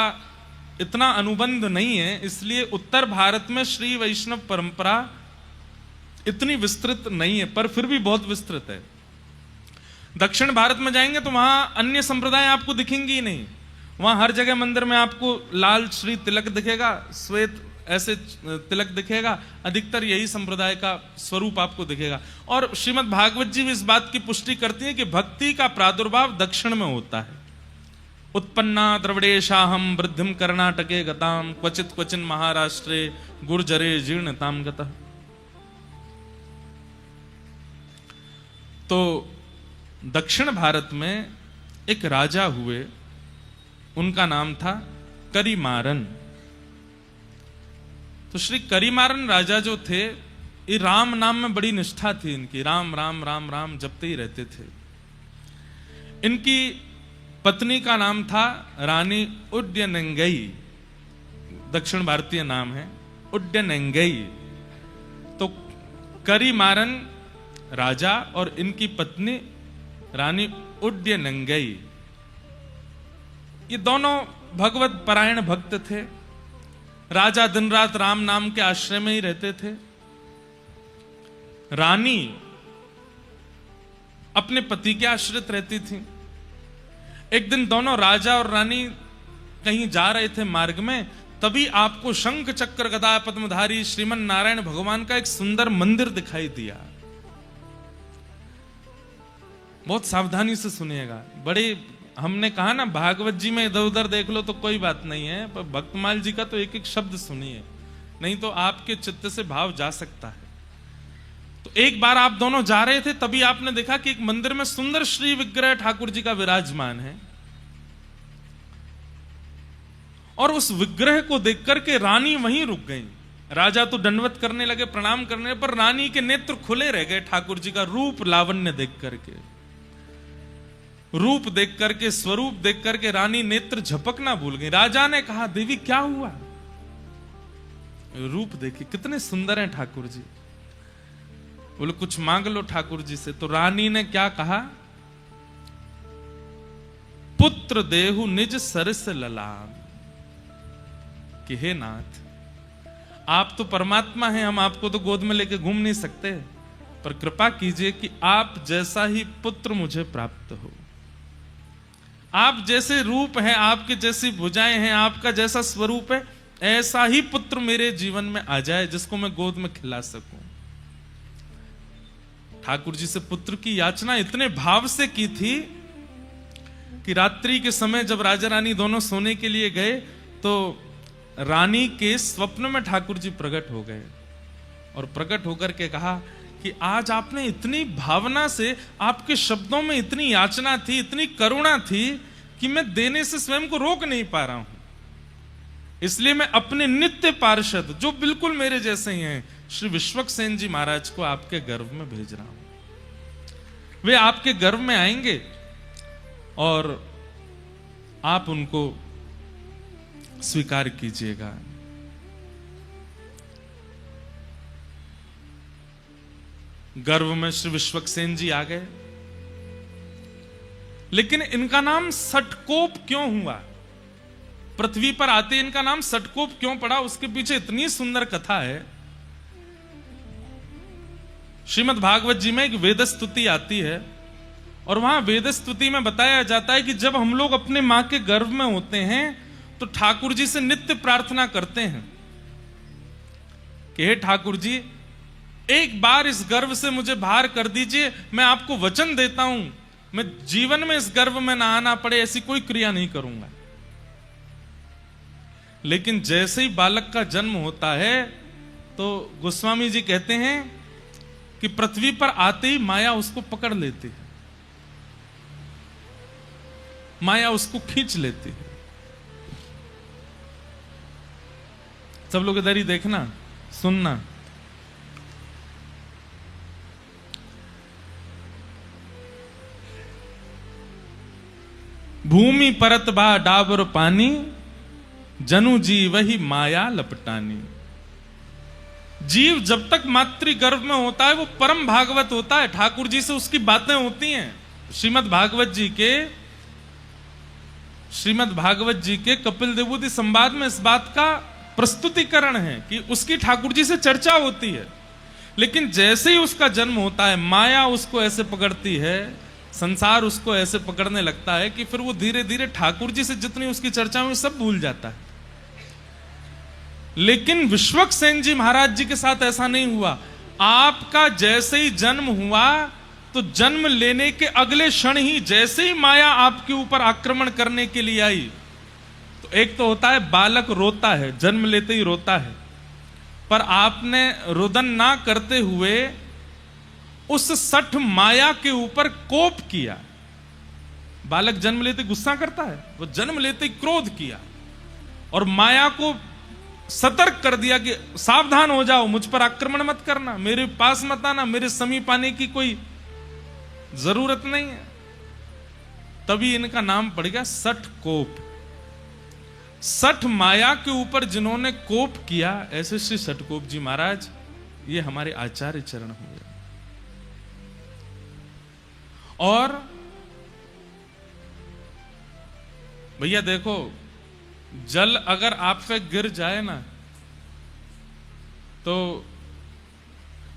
[SPEAKER 1] इतना अनुबंध नहीं है, इसलिए उत्तर भारत में श्री वैष्णव परंपरा इतनी विस्तृत नहीं है, पर फिर भी बहुत विस्तृत है। दक्षिण भारत में जाएंगे तो वहां अन्य संप्रदाय आपको दिखेंगी ही नहीं। वहां हर जगह मंदिर में आपको लाल श्री तिलक दिखेगा, श्वेत ऐसे तिलक दिखेगा, अधिकतर यही संप्रदाय का स्वरूप आपको दिखेगा। और श्रीमद् भागवत जी भी इस बात की पुष्टि करती है कि भक्ति का प्रादुर्भाव दक्षिण में होता है। उत्पन्ना द्रविड़ेशाहम वृद्धिम कर्नाटके गताम क्वचित क्वचिन महाराष्ट्रे गुर्जरे जीर्णताम गतः। तो दक्षिण भारत में एक राजा हुए, उनका नाम था करिमारन। तो श्री करिमारन राजा जो थे, ये राम नाम में बड़ी निष्ठा थी इनकी, राम राम राम राम जपते ही रहते थे। इनकी पत्नी का नाम था रानी उड्डयनंगई, दक्षिण भारतीय नाम है उड्डयनंगई। तो करिमारन राजा और इनकी पत्नी रानी उड्डयनंगई, ये दोनों भगवत परायण भक्त थे। राजा दिन रात राम नाम के आश्रय में ही रहते थे। रानी अपने पति के आश्रित रहती थी। एक दिन दोनों राजा और रानी कहीं जा रहे थे मार्ग में, तभी आपको शंख चक्र गदा पद्मधारी श्रीमन नारायण भगवान का एक सुंदर मंदिर दिखाई दिया। बहुत सावधानी से सुनिएगा। बड़े, हमने कहा ना भागवत जी में इधर उधर देख लो तो कोई बात नहीं है, पर भक्तमाल जी का तो एक एक शब्द सुनिए, नहीं तो आपके चित्त से भाव जा सकता है। तो एक बार आप दोनों जा रहे थे, तभी आपने देखा कि एक मंदिर में सुंदर श्री विग्रह ठाकुर जी का विराजमान है, और उस विग्रह को देख करके रानी वहीं रुक गई। राजा तो दंडवत करने लगे, प्रणाम करने, पर रानी के नेत्र खुले रह गए ठाकुर जी का रूप लावण्य देख करके। रूप देख करके, स्वरूप देख करके रानी नेत्र झपकना भूल गई। राजा ने कहा, देवी क्या हुआ? रूप देखिए कितने सुंदर हैं ठाकुर जी। बोले कुछ मांग लो ठाकुर जी से। तो रानी ने क्या कहा, पुत्र देहु निज सरस ललाम, कि हे नाथ, आप तो परमात्मा हैं, हम आपको तो गोद में लेके घूम नहीं सकते, पर कृपा कीजिए कि आप जैसा ही पुत्र मुझे प्राप्त हो। आप जैसे रूप हैं, आपके जैसी भुजाएं हैं, आपका जैसा स्वरूप है, ऐसा ही पुत्र मेरे जीवन में आ जाए जिसको मैं गोद में खिला सकूं। ठाकुर जी से पुत्र की याचना इतने भाव से की थी कि रात्रि के समय जब राजा रानी दोनों सोने के लिए गए, तो रानी के स्वप्न में ठाकुर जी प्रकट हो गए, और प्रकट होकर के कहा कि आज आपने इतनी भावना से, आपके शब्दों में इतनी याचना थी, इतनी करुणा थी कि मैं देने से स्वयं को रोक नहीं पा रहा हूं। इसलिए मैं अपने नित्य पार्षद, जो बिल्कुल मेरे जैसे ही हैं, श्री विश्वक्सेन जी महाराज को आपके गर्भ में भेज रहा हूं। वे आपके गर्भ में आएंगे और आप उनको स्वीकार कीजिएगा। गर्भ में श्री विश्वक्सेन जी आ गए, लेकिन इनका नाम सटकोप क्यों हुआ? पृथ्वी पर आते इनका नाम सटकोप क्यों पड़ा? उसके पीछे इतनी सुंदर कथा है। श्रीमद् भागवत जी में एक वेद स्तुति आती है, और वहां वेद स्तुति में बताया जाता है कि जब हम लोग अपने मां के गर्भ में होते हैं तो ठाकुर जी से नित्य प्रार्थना करते हैं कि हे ठाकुर जी, एक बार इस गर्भ से मुझे बाहर कर दीजिए, मैं आपको वचन देता हूं, मैं जीवन में इस गर्भ में ना आना पड़े ऐसी कोई क्रिया नहीं करूंगा। लेकिन जैसे ही बालक का जन्म होता है, तो गोस्वामी जी कहते हैं कि पृथ्वी पर आते ही माया उसको पकड़ लेती है, माया उसको खींच लेती है। सब लोग इधर ही देखना, सुनना। भूमि परत बा डाबर पानी, जनु जी वही माया लपटानी। जीव जब तक मातृ गर्भ में होता है वो परम भागवत होता है, ठाकुर जी से उसकी बातें होती हैं। श्रीमद् भागवत जी के श्रीमद् भागवत जी के कपिल देवभूति संवाद में इस बात का प्रस्तुतिकरण है कि उसकी ठाकुर जी से चर्चा होती है, लेकिन जैसे ही उसका जन्म होता है माया उसको ऐसे पकड़ती है, संसार उसको ऐसे पकड़ने लगता है कि फिर वो धीरे धीरे ठाकुर जी से जितनी उसकी चर्चा हुई सब भूल जाता है। लेकिन विश्वक्सेन जी महाराज जी के साथ ऐसा नहीं हुआ। आपका जैसे ही जन्म हुआ तो जन्म लेने के अगले क्षण ही जैसे ही माया आपके ऊपर आक्रमण करने के लिए आई, तो एक तो होता है बालक रोता है, जन्म लेते ही रोता है, पर आपने रुदन ना करते हुए उस सठ माया के ऊपर कोप किया। बालक जन्म लेते गुस्सा करता है, वो जन्म लेते ही क्रोध किया और माया को सतर्क कर दिया कि सावधान हो जाओ, मुझ पर आक्रमण मत करना, मेरे पास मत आना, मेरे समीप आने की कोई जरूरत नहीं है। तभी इनका नाम पड़ गया सठ कोप। सठ माया के ऊपर जिन्होंने कोप किया, ऐसे श्री सठकोप जी महाराज ये हमारे आचार्य चरण हुए। और भैया देखो, जल अगर आप पे गिर जाए ना, तो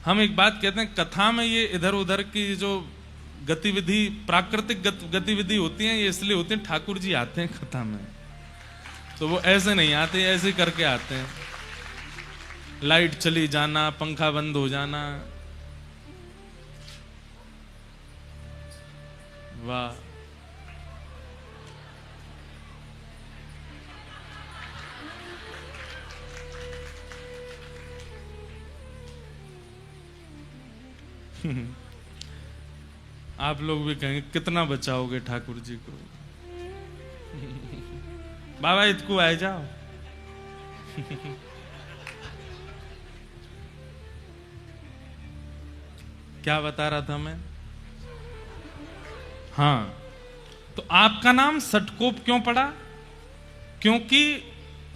[SPEAKER 1] हम एक बात कहते हैं, कथा में ये इधर उधर की जो गतिविधि, प्राकृतिक गतिविधि होती है, ये इसलिए होती है ठाकुर जी आते हैं कथा में, तो वो ऐसे नहीं आते, ऐसे करके आते हैं। लाइट चली जाना, पंखा बंद हो जाना, वाह। आप लोग भी कहेंगे कितना बचाओगे ठाकुर जी को। बाबा इतकू आए जाओ। क्या बता रहा था मैं? हाँ, तो आपका नाम सठकोप क्यों पड़ा? क्योंकि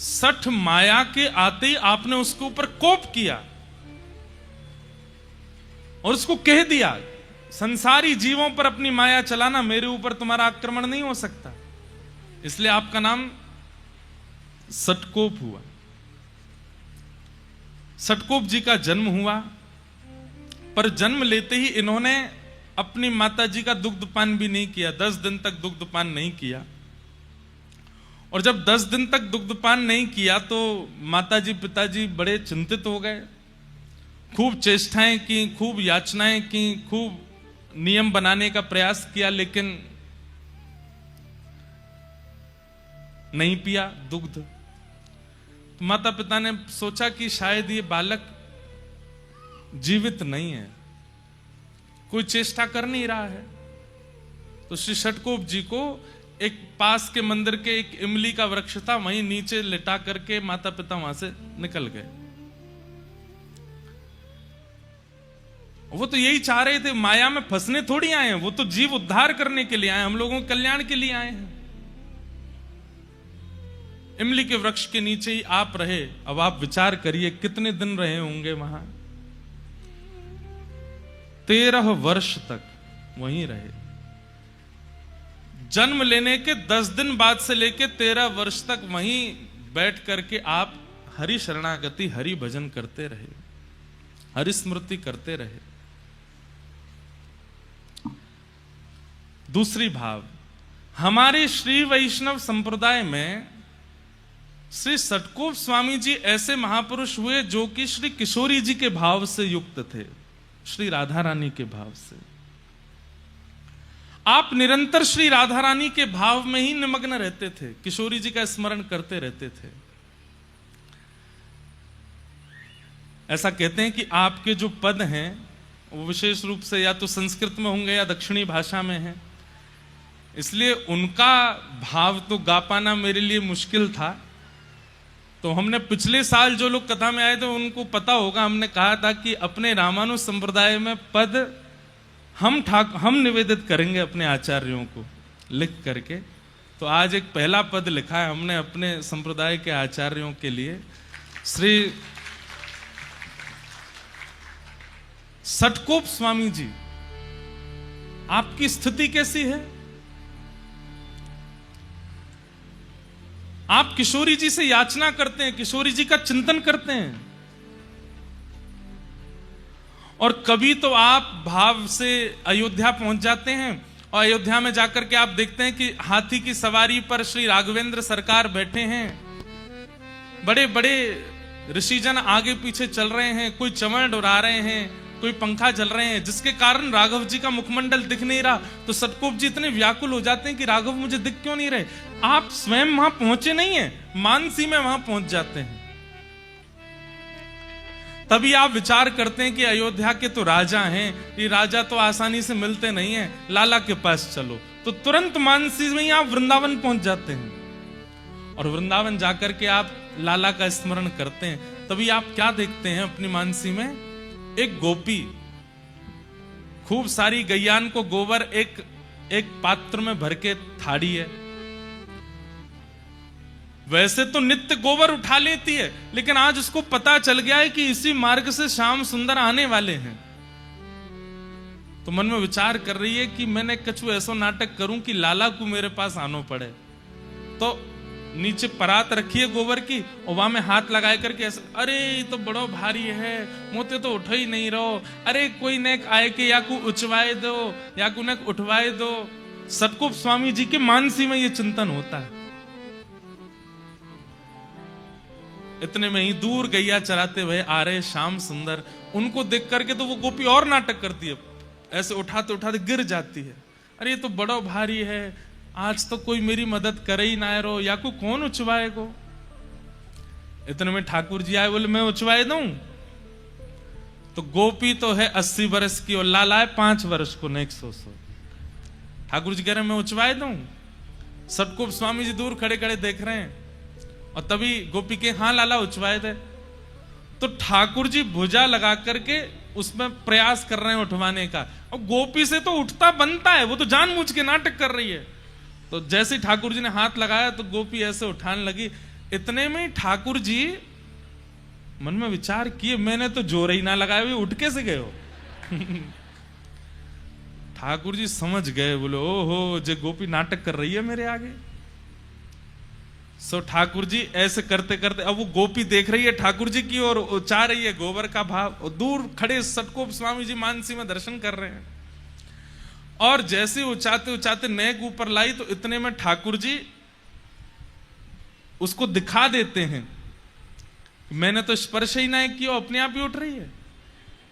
[SPEAKER 1] सठ माया के आते ही आपने उसके ऊपर कोप किया और उसको कह दिया, संसारी जीवों पर अपनी माया चलाना, मेरे ऊपर तुम्हारा आक्रमण नहीं हो सकता। इसलिए आपका नाम सठकोप हुआ। सठकोप जी का जन्म हुआ, पर जन्म लेते ही इन्होंने अपनी माता जी का दुग्धपान भी नहीं किया। 10 दिन तक दुग्धपान नहीं किया। और जब 10 दिन तक दुग्धपान नहीं किया तो माताजी पिताजी बड़े चिंतित हो गए। खूब चेष्टाएं की, खूब याचनाएं की, खूब नियम बनाने का प्रयास किया, लेकिन नहीं पिया दुग्ध। तो माता पिता ने सोचा कि शायद ये बालक जीवित नहीं है, कोई चेष्टा कर नहीं रहा है। तो श्री सठकोप जी को एक पास के मंदिर के एक इमली का वृक्ष था, वहीं नीचे लिटा करके माता पिता वहां से निकल गए। वो तो यही चाह रहे थे, माया में फंसने थोड़ी आए हैं, वो तो जीव उद्धार करने के लिए आए, हम लोगों के कल्याण के लिए आए हैं। इमली के वृक्ष के नीचे ही आप रहे। अब आप विचार करिए कितने दिन रहे होंगे वहां। 13 वर्ष तक वहीं रहे। जन्म लेने के 10 दिन बाद से लेकर 13 वर्ष तक वहीं बैठ करके आप हरि शरणागति, हरि भजन करते रहे, हरि स्मृति करते रहे। दूसरी भाव, हमारे श्री वैष्णव संप्रदाय में श्री सठकोप स्वामी जी ऐसे महापुरुष हुए जो कि श्री किशोरी जी के भाव से युक्त थे, श्री राधा रानी के भाव से। आप निरंतर श्री राधा रानी के भाव में ही निमग्न रहते थे, किशोरी जी का स्मरण करते रहते थे। ऐसा कहते हैं कि आपके जो पद हैं वो विशेष रूप से या तो संस्कृत में होंगे या दक्षिणी भाषा में हैं, इसलिए उनका भाव तो गा पाना मेरे लिए मुश्किल था। तो हमने पिछले साल जो लोग कथा में आए थे उनको पता होगा, हमने कहा था कि अपने रामानुज संप्रदाय में पद हम निवेदित करेंगे अपने आचार्यों को लिख करके। तो आज एक पहला पद लिखा है हमने अपने संप्रदाय के आचार्यों के लिए। श्री सठकोप स्वामी जी, आपकी स्थिति कैसी है? आप किशोरी जी से याचना करते हैं, किशोरी जी का चिंतन करते हैं। और कभी तो आप भाव से अयोध्या पहुंच जाते हैं और अयोध्या में जाकर के आप देखते हैं कि हाथी की सवारी पर श्री राघवेंद्र सरकार बैठे हैं, बड़े बड़े ऋषिजन आगे पीछे चल रहे हैं, कोई चमड़ उड़ा रहे हैं, कोई पंखा चल रहे हैं, जिसके कारण राघव जी का मुखमंडल दिख नहीं रहा। तो सटकोप जी इतने व्याकुल हो जाते हैं कि राघव मुझे दिख क्यों नहीं रहे। आप स्वयं वहां पहुंचे नहीं है, मानसी में वहां पहुंच जाते हैं। तभी आप विचार करते हैं कि अयोध्या के तो राजा हैं, ये राजा तो आसानी से मिलते नहीं है, लाला के पास चलो। तो तुरंत मानसी में ही आप वृंदावन पहुंच जाते हैं और वृंदावन जाकर के आप लाला का स्मरण करते हैं। तभी आप क्या देखते हैं अपनी मानसी में, एक गोपी खूब सारी गैयान को गोबर एक पात्र में भर के थाड़ी है। वैसे तो नित्य गोबर उठा लेती है, लेकिन आज उसको पता चल गया है कि इसी मार्ग से श्याम सुंदर आने वाले हैं। तो मन में विचार कर रही है कि मैंने कछु ऐसा नाटक करूं कि लाला को मेरे पास आना पड़े। तो नीचे परात रखी है गोबर की और वहां में हाथ लगाए करके ऐसे, अरे ये तो बड़ो भारी है, मोते तो उठ ही नहीं रहो, अरे कोई नेक आए के या को उचवाए दो या को नेक उठवाए दो। सतकोप स्वामी जी के मानसी में ये चिंतन होता है। इतने में ही दूर गैया चराते हुए आ रहे श्याम सुंदर, उनको देख करके तो वो गोपी और नाटक करती है, ऐसे उठाते उठाते गिर जाती है। अरे ये तो बड़ा भारी है, आज तो कोई मेरी मदद करे ही ना रो, या को कौन उचवाएगो। इतने में ठाकुर जी आए, बोले मैं उचवाए दूं। तो गोपी तो है 80 वर्ष की और लाला है 5 वर्ष को, नेक 100। ठाकुर जी कह रहे हैं मैं उचवाए दूं। सतकोप स्वामी जी दूर खड़े खड़े देख रहे हैं और तभी गोपी के हाँ लाला उचवाए दे। तो ठाकुर जी भुजा लगा करके उसमें प्रयास कर रहे हैं उठवाने का, और गोपी से तो उठता बनता है, वो तो जानबूझ के नाटक कर रही है। तो जैसे ठाकुर जी ने हाथ लगाया तो गोपी ऐसे उठाने लगी। इतने में ठाकुर जी मन में विचार किए, मैंने तो जोर ही ना लगाया, वे उठ कैसे गए हो। ठाकुर जी समझ गए, बोले ओहो जे गोपी नाटक कर रही है मेरे आगे। सो ठाकुर जी ऐसे करते करते, अब वो गोपी देख रही है ठाकुर जी की और उचा रही है गोबर का भाव, और दूर खड़े सतकोप स्वामी जी मानसी में दर्शन कर रहे हैं। और जैसे उचाते उचाते नेक ऊपर लाई तो इतने में ठाकुर जी उसको दिखा देते हैं, मैंने तो स्पर्श ही ना किया, अपने आप ही उठ रही है।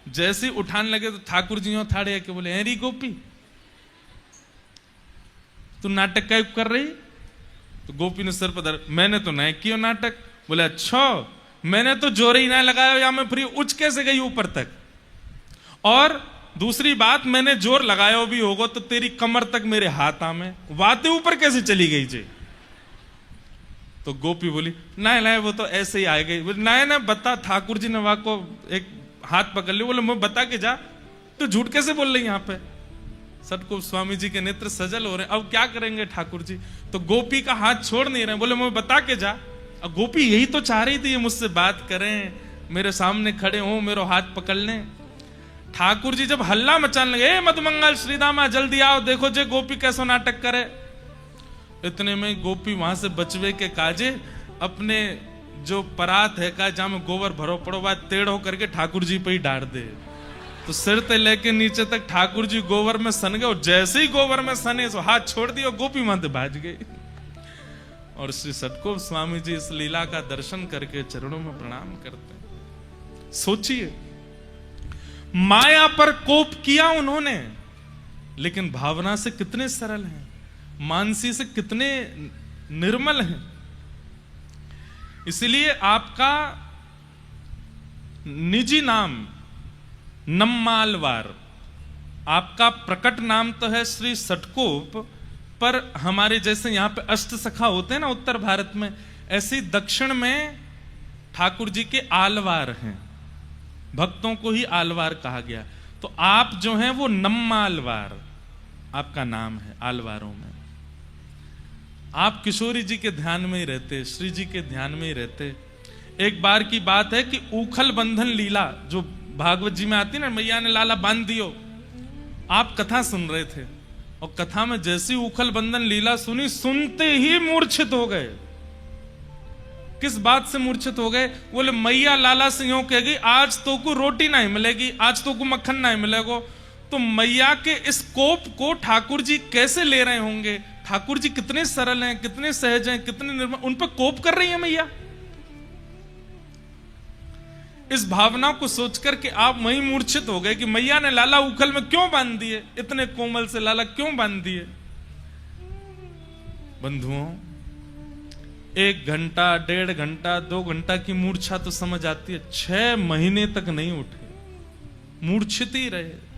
[SPEAKER 1] जैसे उठाने लगे तो ठाकुर जी थाड़े के बोले, अरे गोपी तू नाटक क्या कर रही। तो गोपी ने सिर पर, मैंने तो नहीं किया नाटक। बोले अच्छा, मैंने तो जोर ही ना लगाया, या मैं फिर उच कैसे गई ऊपर तक। और दूसरी बात, मैंने जोर लगाया भी होगा तो तेरी कमर तक मेरे हाथ में, बातें ऊपर कैसे चली गई जी। तो गोपी बोली नहीं नहीं वो तो ऐसे ही आ गई। नहीं ना बता, ठाकुर जी ने वहां को एक हाथ पकड़ लिया। बोले मैं बता के जा, तो झूठ कैसे बोल रही यहाँ पे। सतकोप स्वामी जी के नेत्र सजल हो रहे हैं, अब क्या करेंगे ठाकुर जी। तो गोपी का हाथ छोड़ नहीं रहे, बोले मैं बता के जा। अब गोपी यही तो चाह रही थी ये मुझसे बात करें, मेरे सामने खड़े हो, मेरा हाथ पकड़ लें। ठाकुर जी जब हल्ला मचाने लगे, मधुमंगल श्रीदामा जल्दी आओ, देखो जे गोपी कैसा नाटक करे। इतने में गोपी वहां से बचवे के काजे अपने जो परात है का जहां में गोबर भरो पड़ो, बात टेढ़ होकर के ठाकुर जी पे ही डाल दे। तो सिर से लेके नीचे तक ठाकुर जी गोबर में सन गए, और जैसे ही गोबर में सने तो हाथ छोड़ दिया, गोपी वहां भाज गई। और श्री सतकोप स्वामी जी इस लीला का दर्शन करके चरणों में प्रणाम करते हैं। सोचिए, माया पर कोप किया उन्होंने, लेकिन भावना से कितने सरल हैं, मानसी से कितने निर्मल हैं। इसलिए आपका निजी नाम नम्मालवार, आपका प्रकट नाम तो है श्री सटकोप, पर हमारे जैसे यहां पे अष्ट सखा होते हैं ना उत्तर भारत में, ऐसे दक्षिण में ठाकुर जी के आलवार हैं, भक्तों को ही आलवार कहा गया। तो आप जो हैं वो नम्मालवार आपका नाम है आलवारों में। आप किशोरी जी के ध्यान में ही रहते, श्री जी के ध्यान में ही रहते। एक बार की बात है कि ऊखल बंधन लीला जो भागवत जी में आती ना, मैया ने लाला बांध दियो, आप कथा सुन रहे थे और कथा में जैसी उखल बंधन लीला सुनी, सुनते ही मूर्छित हो गए। किस बात से मूर्छित हो गए? बोले मैया लाला सिंह कहेगी आज तो को रोटी नहीं मिलेगी, आज तो को मक्खन नहीं मिलेगा। तो मैया के इस कोप को ठाकुर जी कैसे ले रहे होंगे? ठाकुर जी कितने सरल हैं, कितने सहज हैं, कितने निर्मल, उन पर कोप कर रही है मैया। इस भावना को सोचकर के आप वहीं मूर्छित हो गए कि मैया ने लाला उखल में क्यों बांध दिए, इतने कोमल से लाला क्यों बांध दिए। बंधुओं, 1 घंटा, 1.5 घंटा, 2 घंटा की मूर्छा तो समझ आती है, 6 महीने तक नहीं उठे, मूर्छित ही रहे।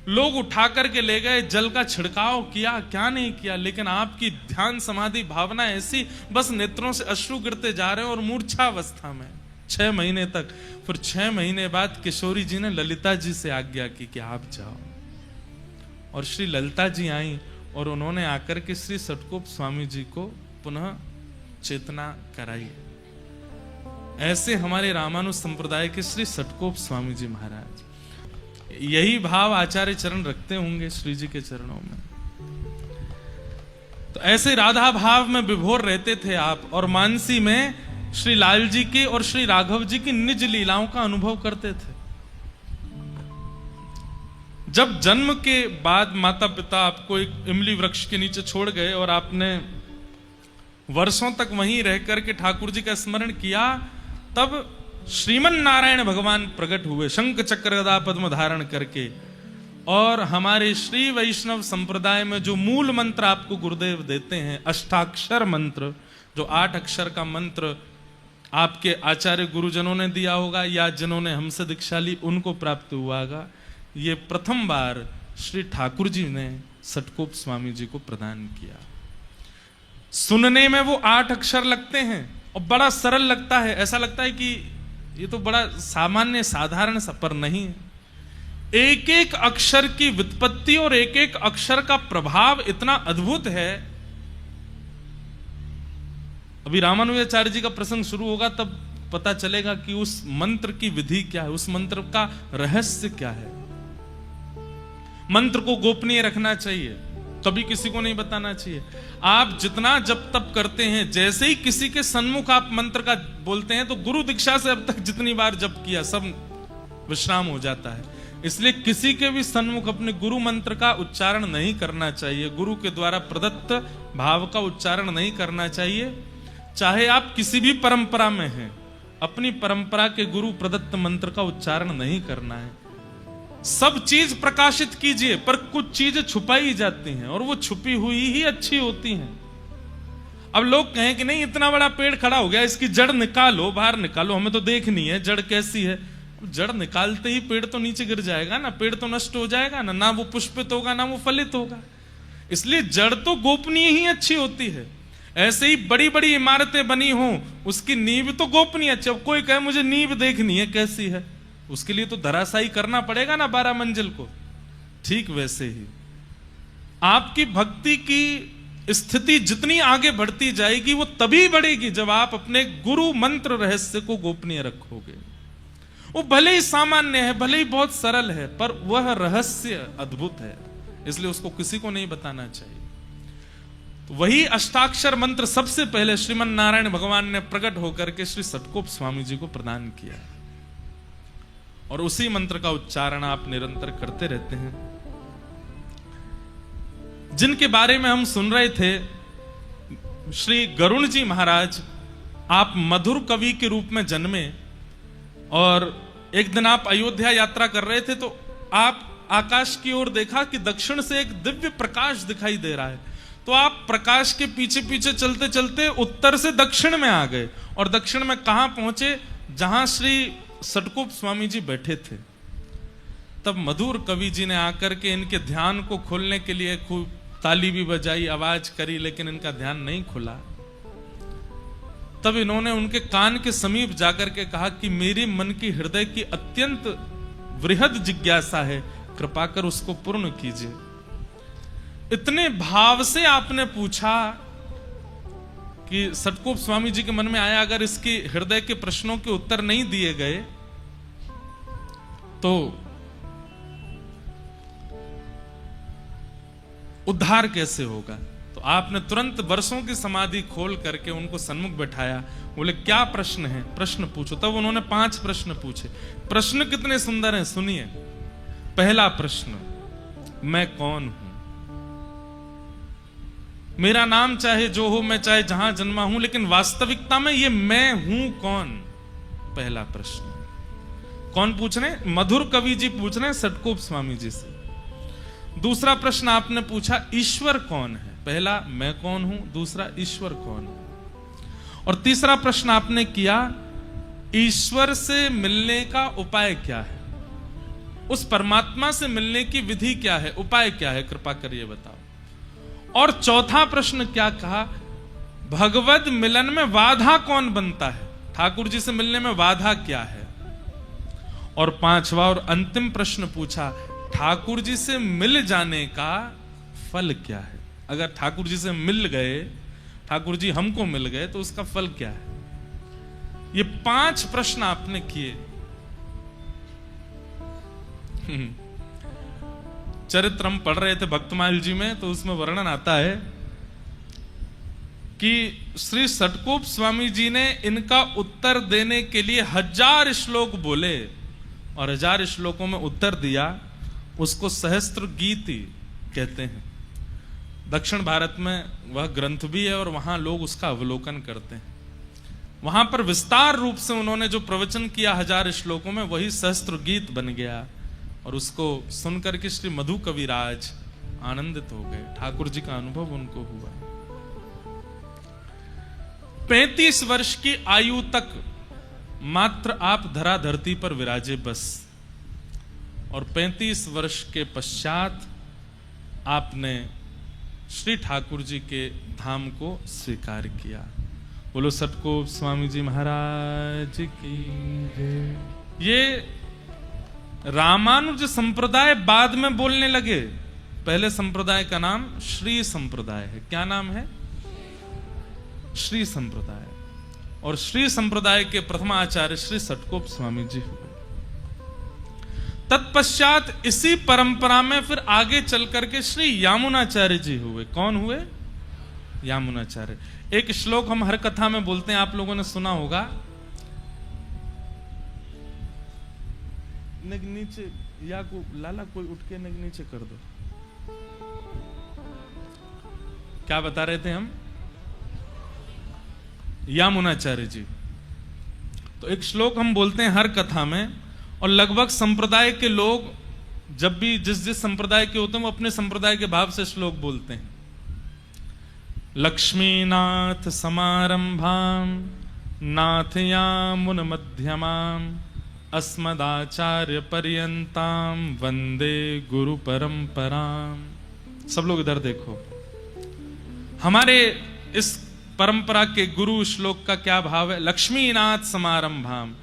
[SPEAKER 1] लोग उठा करके ले गए, जल का छिड़काव किया, क्या नहीं किया, लेकिन आपकी ध्यान समाधि भावना ऐसी, बस नेत्रों से अश्रु गिरते जा रहे हैं और मूर्छावस्था में 6 महीने तक। फिर 6 महीने बाद किशोरी जी ने ललिता जी से आज्ञा की कि आप जाओ, और श्री ललिता जी आई और उन्होंने आकर के श्री सटकोप स्वामी जी को पुनः चेतना कराई। ऐसे हमारे रामानुज संप्रदाय के श्री सटकोप स्वामी जी महाराज, यही भाव आचार्य चरण रखते होंगे श्री जी के चरणों में। तो ऐसे राधा भाव में विभोर रहते थे आप, और मानसी में श्री लाल जी की और श्री राघव जी की निज लीलाओं का अनुभव करते थे। जब जन्म के बाद माता पिता आपको एक इमली वृक्ष के नीचे छोड़ गए और आपने वर्षों तक वहीं रह करके ठाकुर जी का स्मरण किया, तब श्रीमन नारायण भगवान प्रकट हुए शंख चक्र गदा पद्म धारण करके। और हमारे श्री वैष्णव संप्रदाय में जो मूल मंत्र आपको गुरुदेव देते हैं, अष्टाक्षर मंत्र, जो 8 अक्षर का मंत्र आपके आचार्य गुरुजनों ने दिया होगा या जिन्होंने हमसे दीक्षा ली उनको प्राप्त हुआ होगा, ये प्रथम बार श्री ठाकुर जी ने सटकोप स्वामी जी को प्रदान किया। सुनने में वो 8 अक्षर लगते हैं और बड़ा सरल लगता है, ऐसा लगता है कि ये तो बड़ा सामान्य साधारण सा, पर नहीं। एक एक अक्षर की व्युत्पत्ति और एक एक अक्षर का प्रभाव इतना अद्भुत है। अभी रामानुजाचार्य जी का प्रसंग शुरू होगा तब पता चलेगा कि उस मंत्र की विधि क्या है, उस मंत्र का रहस्य क्या है। मंत्र को गोपनीय रखना चाहिए, कभी किसी को नहीं बताना चाहिए। आप जितना जप तप करते हैं, जैसे ही किसी के सन्मुख आप मंत्र का बोलते हैं, तो गुरु दीक्षा से अब तक जितनी बार जप किया सब विश्राम हो जाता है। इसलिए किसी के भी सन्मुख अपने गुरु मंत्र का उच्चारण नहीं करना चाहिए, गुरु के द्वारा प्रदत्त भाव का उच्चारण नहीं करना चाहिए। चाहे आप किसी भी परंपरा में हैं, अपनी परंपरा के गुरु प्रदत्त मंत्र का उच्चारण नहीं करना है। सब चीज प्रकाशित कीजिए, पर कुछ चीजें छुपाई जाती हैं और वो छुपी हुई ही अच्छी होती हैं। अब लोग कहें कि नहीं इतना बड़ा पेड़ खड़ा हो गया, इसकी जड़ निकालो, बाहर निकालो, हमें तो देखनी है जड़ कैसी है। जड़ निकालते ही पेड़ तो नीचे गिर जाएगा ना, पेड़ तो नष्ट हो जाएगा ना, ना वो पुष्पित होगा ना वो फलित होगा। इसलिए जड़ तो गोपनीय ही अच्छी होती है। ऐसे ही बड़ी बड़ी इमारतें बनी हों, उसकी नींव तो गोपनीय अच्छी। अब कोई कहे मुझे नींव देखनी है कैसी है, उसके लिए तो धराशायी करना पड़ेगा ना 12 मंजिल को। ठीक वैसे ही आपकी भक्ति की स्थिति जितनी आगे बढ़ती जाएगी वो तभी बढ़ेगी जब आप अपने गुरु मंत्र रहस्य को गोपनीय रखोगे। वो भले ही सामान्य है, भले ही बहुत सरल है, पर वह रहस्य अद्भुत है, इसलिए उसको किसी को नहीं बताना चाहिए। तो वही अष्टाक्षर मंत्र सबसे पहले श्रीमन नारायण भगवान ने प्रकट होकर के श्री सटकोप स्वामी जी को प्रदान किया, और उसी मंत्र का उच्चारण आप निरंतर करते रहते हैं। जिनके बारे में हम सुन रहे थे, श्री गरुण जी महाराज, आप मधुर कवि के रूप में जन्मे, और एक दिन आप अयोध्या यात्रा कर रहे थे तो आप आकाश की ओर देखा कि दक्षिण से एक दिव्य प्रकाश दिखाई दे रहा है। तो आप प्रकाश के पीछे पीछे चलते चलते उत्तर से दक्षिण में आ गए, और दक्षिण में कहां पहुंचे? जहां श्री सटकोप स्वामी जी बैठे थे। तब मधुर कवि जी ने आकर के इनके ध्यान को खोलने के लिए खूब ताली भी बजाई, आवाज करी, लेकिन इनका ध्यान नहीं खुला। तब इन्होंने उनके कान के समीप जाकर के कहा कि मेरे मन की हृदय की अत्यंत वृहद जिज्ञासा है, कृपा कर उसको पूर्ण कीजिए। इतने भाव से आपने पूछा कि सटकोप स्वामी जी के मन में आया, अगर इसकी हृदय के प्रश्नों के उत्तर नहीं दिए गए तो उद्धार कैसे होगा। तो आपने तुरंत वर्षों की समाधि खोल करके उनको सन्मुख बैठाया। बोले क्या प्रश्न है, प्रश्न पूछो। तब उन्होंने 5 प्रश्न पूछे। प्रश्न कितने सुंदर हैं, सुनिए। पहला प्रश्न, मैं कौन हूं? मेरा नाम चाहे जो हो, मैं चाहे जहां जन्मा हूं, लेकिन वास्तविकता में ये मैं हूं कौन? पहला प्रश्न कौन पूछ रहे? मधुर कवि जी पूछ रहे हैं सटकोप स्वामी जी से। दूसरा प्रश्न आपने पूछा ईश्वर कौन है? पहला मैं कौन हूं, दूसरा ईश्वर कौन है। और तीसरा प्रश्न आपने किया ईश्वर से मिलने का उपाय क्या है, उस परमात्मा से मिलने की विधि क्या है, उपाय क्या है, कृपा करिए बताओ। और चौथा प्रश्न क्या कहा, भगवद मिलन में बाधा कौन बनता है, ठाकुर जी से मिलने में बाधा क्या है। और पांचवा और अंतिम प्रश्न पूछा ठाकुर जी से मिल जाने का फल क्या है। अगर ठाकुर जी से मिल गए, ठाकुर जी हमको मिल गए, तो उसका फल क्या है। ये 5 प्रश्न आपने किए। चरित्र हम पढ़ रहे थे भक्तमाल जी में, तो उसमें वर्णन आता है कि श्री सटकोप स्वामी जी ने इनका उत्तर देने के लिए 1000 श्लोक बोले और 1000 श्लोकों में उत्तर दिया। उसको सहस्त्र गीति कहते हैं। दक्षिण भारत में वह ग्रंथ भी है और वहां लोग उसका अवलोकन करते हैं। वहां पर विस्तार रूप से उन्होंने जो प्रवचन किया 1000 श्लोकों में, वही सहस्त्र गीत बन गया। और उसको सुनकर के श्री मधु कविराज आनंदित हो गए। ठाकुर जी का अनुभव उनको हुआ। 35 वर्ष की आयु तक मात्र आप धरा धरती पर विराजे बस, और 35 वर्ष के पश्चात आपने श्री ठाकुर जी के धाम को स्वीकार किया। बोलो सटकोप स्वामी जी महाराज की जय। ये रामानुज संप्रदाय बाद में बोलने लगे। पहले संप्रदाय का नाम श्री संप्रदाय है। क्या नाम है? श्री संप्रदाय। और श्री संप्रदाय के प्रथम आचार्य श्री सटकोप स्वामी जी हुए। तत्पश्चात इसी परंपरा में फिर आगे चल करके श्री यामुनाचार्य जी हुए। कौन हुए? यामुनाचार्य। एक श्लोक हम हर कथा में बोलते हैं, आप लोगों ने सुना होगा। नग नीचे या को लाला कोई उठ के नग नीचे कर दो। क्या बता रहे थे हम? यामुनाचार्य जी। तो एक श्लोक हम बोलते हैं हर कथा में, और लगभग संप्रदाय के लोग जब भी जिस जिस संप्रदाय के होते हैं वो अपने संप्रदाय के भाव से श्लोक बोलते हैं। लक्ष्मीनाथ समारंभाम नाथयामुन मध्यमाम अस्मदाचार्य पर्यंताम वंदे गुरु परंपराम। सब लोग इधर देखो। हमारे इस परंपरा के गुरु श्लोक का क्या भाव है? लक्ष्मीनाथ समारंभाम।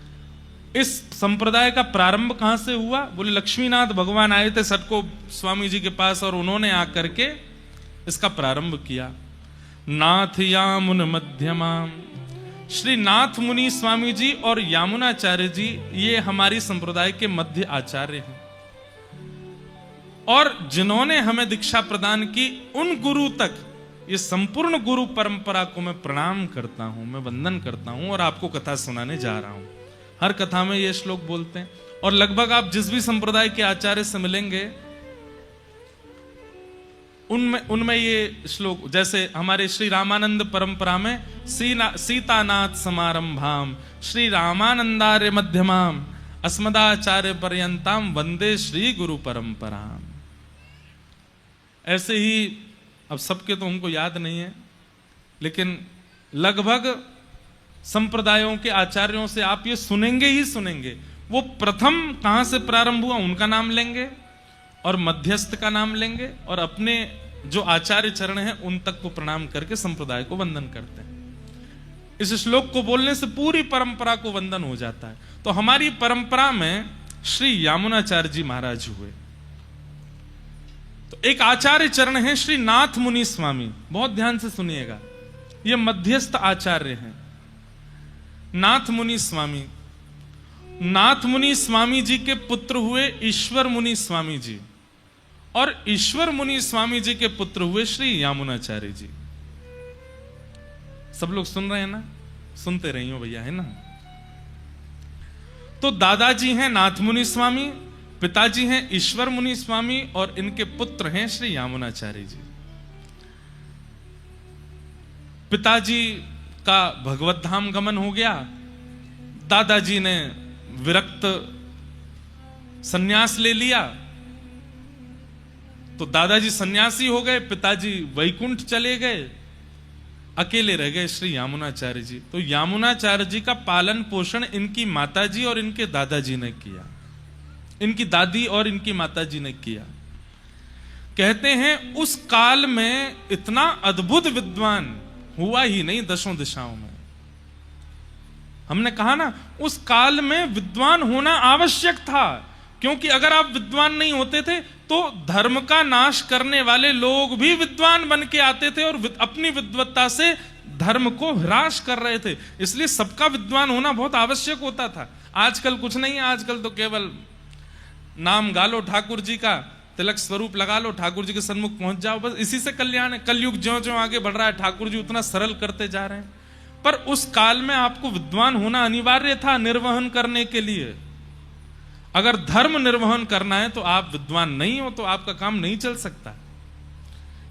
[SPEAKER 1] इस संप्रदाय का प्रारंभ कहां से हुआ? बोले लक्ष्मीनाथ भगवान आए थे सटकोप स्वामी जी के पास और उन्होंने आकर के इसका प्रारंभ किया। नाथ यामुन मध्यमाम। श्री नाथ मुनि स्वामी जी और यामुनाचार्य जी ये हमारी संप्रदाय के मध्य आचार्य हैं, और जिन्होंने हमें दीक्षा प्रदान की उन गुरु तक ये संपूर्ण गुरु परंपरा को मैं प्रणाम करता हूं, मैं वंदन करता हूं और आपको कथा सुनाने जा रहा हूं। हर कथा में ये श्लोक बोलते हैं, और लगभग आप जिस भी संप्रदाय के आचार्य से मिलेंगे उनमें ये श्लोक, जैसे हमारे श्री रामानंद परंपरा में सीतानाथ समारंभाम श्री रामानंदार्य मध्यमाम अस्मदाचार्य पर्यंताम वंदे श्री गुरु परंपराम। ऐसे ही अब सबके तो हमको याद नहीं है, लेकिन लगभग संप्रदायों के आचार्यों से आप ये सुनेंगे ही सुनेंगे। वो प्रथम कहां से प्रारंभ हुआ उनका नाम लेंगे, और मध्यस्थ का नाम लेंगे, और अपने जो आचार्य चरण हैं उन तक को प्रणाम करके संप्रदाय को वंदन करते हैं। इस श्लोक को बोलने से पूरी परंपरा को वंदन हो जाता है। तो हमारी परंपरा में श्री यामुनाचार्य जी महाराज हुए। तो एक आचार्य चरण है श्री नाथ मुनि स्वामी। बहुत ध्यान से सुनिएगा, ये मध्यस्थ आचार्य हैं नाथ मुनि स्वामी। नाथ मुनि स्वामी जी के पुत्र हुए ईश्वर मुनि स्वामी जी, और ईश्वर मुनि स्वामी जी के पुत्र हुए श्री यामुनाचार्य जी। सब लोग सुन रहे हैं ना? सुनते रहिए भैया, है ना? तो दादाजी हैं नाथ मुनि स्वामी, पिताजी हैं ईश्वर मुनि स्वामी और इनके पुत्र हैं श्री यामुनाचार्य जी। पिताजी का भगवत धाम गमन हो गया, दादाजी ने विरक्त सन्यास ले लिया, तो दादाजी सन्यासी हो गए, पिताजी वैकुंठ चले गए, अकेले रह गए श्री यामुनाचार्य जी। तो यामुनाचार्य जी का पालन पोषण इनकी माताजी और इनके दादाजी ने किया, इनकी दादी और इनकी माताजी ने किया। कहते हैं उस काल में इतना अद्भुत विद्वान हुआ ही नहीं दशों दिशाओं में। हमने कहा ना, उस काल में विद्वान होना आवश्यक था, क्योंकि अगर आप विद्वान नहीं होते थे तो धर्म का नाश करने वाले लोग भी विद्वान बन के आते थे और अपनी विद्वत्ता से धर्म को ह्रास कर रहे थे। इसलिए सबका विद्वान होना बहुत आवश्यक होता था। आजकल कुछ नहीं है, आजकल तो केवल नाम गा लो ठाकुर जी का, तिलक स्वरूप लगा लो, ठाकुर जी के सन्मुख पहुंच जाओ, बस इसी से कल्याण है। कलयुग ज्यों ज्यों आगे बढ़ रहा है, ठाकुर जी उतना सरल करते जा रहे हैं। पर उस काल में आपको विद्वान होना अनिवार्य था निर्वहन करने के लिए। अगर धर्म निर्वहन करना है तो आप विद्वान नहीं हो तो आपका काम नहीं चल सकता।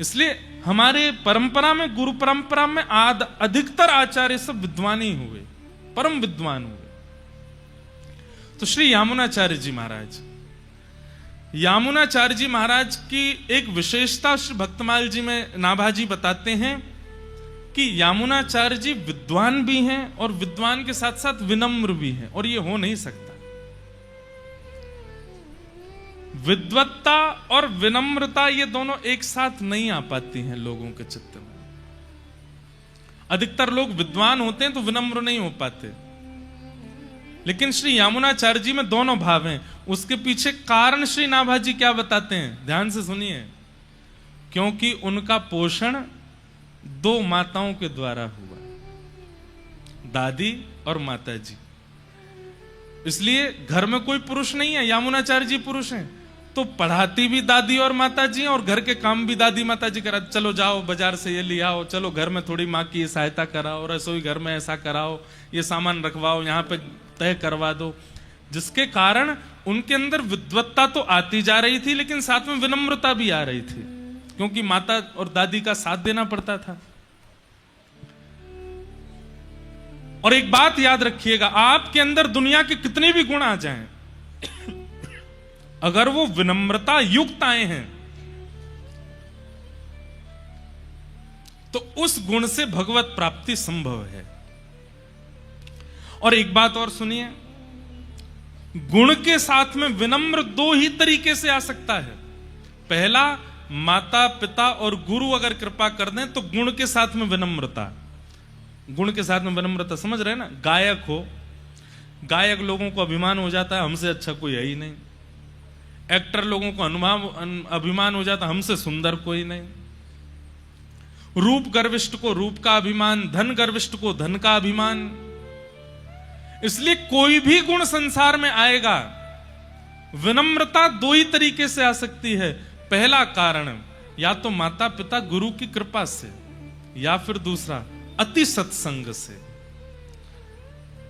[SPEAKER 1] इसलिए हमारे परंपरा में, गुरु परंपरा में अधिकतर आचार्य सब विद्वान ही हुए, परम विद्वान हुए। तो श्री यामुनाचार्य जी महाराज, यामुनाचार्य जी महाराज की एक विशेषता श्री भक्तमाल जी में नाभाजी बताते हैं कि यामुनाचार्य जी विद्वान भी हैं और विद्वान के साथ साथ विनम्र भी हैं, और ये हो नहीं सकता। विद्वत्ता और विनम्रता ये दोनों एक साथ नहीं आ पाती हैं लोगों के चित्त में। अधिकतर लोग विद्वान होते हैं तो विनम्र नहीं हो पाते, लेकिन श्री यामुनाचार्य जी में दोनों भाव हैं। उसके पीछे कारण श्री नाभाजी क्या बताते हैं, ध्यान से सुनिए। क्योंकि उनका पोषण दो माताओं के द्वारा हुआ, दादी और माता जी। इसलिए घर में कोई पुरुष नहीं है, यामुनाचार्य जी पुरुष हैं, तो पढ़ाती भी दादी और माता जी और घर के काम भी दादी माता जी करा। चलो जाओ बाजार से ये ले आओ, चलो घर में थोड़ी माँ की सहायता कराओ, रसोई घर में ऐसा कराओ, ये सामान रखवाओ, यहाँ पे तय करवा दो। जिसके कारण उनके अंदर विद्वत्ता तो आती जा रही थी, लेकिन साथ में विनम्रता भी आ रही थी, क्योंकि माता और दादी का साथ देना पड़ता था। और एक बात याद रखिएगा, आपके अंदर दुनिया के कितने भी गुण आ जाएं, अगर वो विनम्रता युक्त आए हैं तो उस गुण से भगवत प्राप्ति संभव है। और एक बात और सुनिए, गुण के साथ में विनम्र दो ही तरीके से आ सकता है। पहला, माता पिता और गुरु अगर कृपा कर दें तो गुण के साथ में विनम्रता। गुण के साथ में विनम्रता समझ रहे हैं ना? गायक हो, गायक लोगों को अभिमान हो जाता है हमसे अच्छा कोई है ही नहीं। एक्टर लोगों को अभिमान हो जाता है हमसे सुंदर कोई नहीं। रूप गर्विष्ठ को रूप का अभिमान, धन गर्विष्ठ को धन का अभिमान। इसलिए कोई भी गुण संसार में आएगा, विनम्रता दो ही तरीके से आ सकती है। पहला कारण, या तो माता पिता गुरु की कृपा से, या फिर दूसरा अति सत्संग से।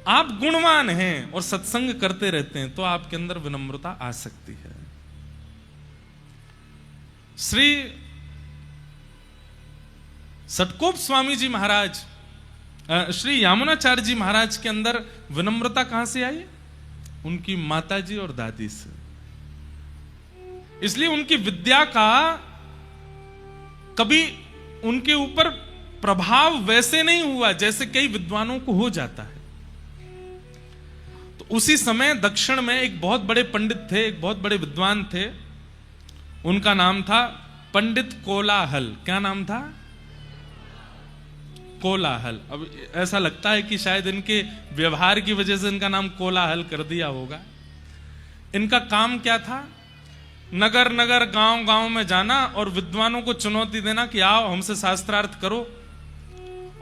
[SPEAKER 1] आप गुणवान हैं और सत्संग करते रहते हैं तो आपके अंदर विनम्रता आ सकती है। श्री सटकोप स्वामी जी महाराज, श्री यामुनाचार्य जी महाराज के अंदर विनम्रता कहां से आई? उनकी माताजी और दादी से। इसलिए उनकी विद्या का कभी उनके ऊपर प्रभाव वैसे नहीं हुआ जैसे कई विद्वानों को हो जाता है। तो उसी समय दक्षिण में एक बहुत बड़े पंडित थे, एक बहुत बड़े विद्वान थे, उनका नाम था पंडित कोलाहल। क्या नाम था? कोलाहल। अब ऐसा लगता है कि शायद इनके व्यवहार की वजह से इनका नाम कोलाहल कर दिया होगा। इनका काम क्या था? नगर नगर गांव गांव में जाना और विद्वानों को चुनौती देना कि आओ हमसे शास्त्रार्थ करो,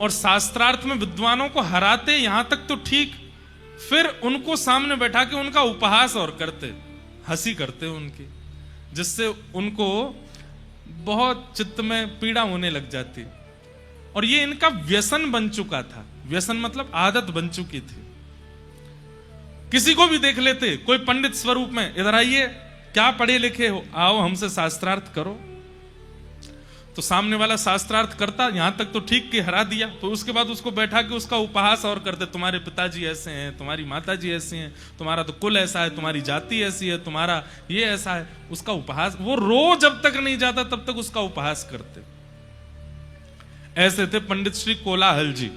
[SPEAKER 1] और शास्त्रार्थ में विद्वानों को हराते, यहां तक तो ठीक, फिर उनको सामने बैठा के उनका उपहास और करते, हंसी करते उनकी। जिससे उनको बहुत चित्त में पीड़ा होने लग जाती, और ये इनका व्यसन बन चुका था। व्यसन मतलब आदत बन चुकी थी। किसी को भी देख लेते, कोई पंडित स्वरूप में, इधर आइए, क्या पढ़े लिखे हो, आओ हमसे शास्त्रार्थ करो। तो सामने वाला शास्त्रार्थ करता, यहां तक तो ठीक कि हरा दिया, तो उसके बाद उसको बैठा के उसका उपहास और करते, तुम्हारे पिताजी ऐसे हैं, तुम्हारी माताजी ऐसी हैं, तुम्हारा तो कुल ऐसा है, तुम्हारी जाति ऐसी है, तुम्हारा ये ऐसा है, उसका उपहास। वो रोज जब तक नहीं जाता तब तक उसका उपहास करते। ऐसे थे पंडित श्री कोलाहल जी।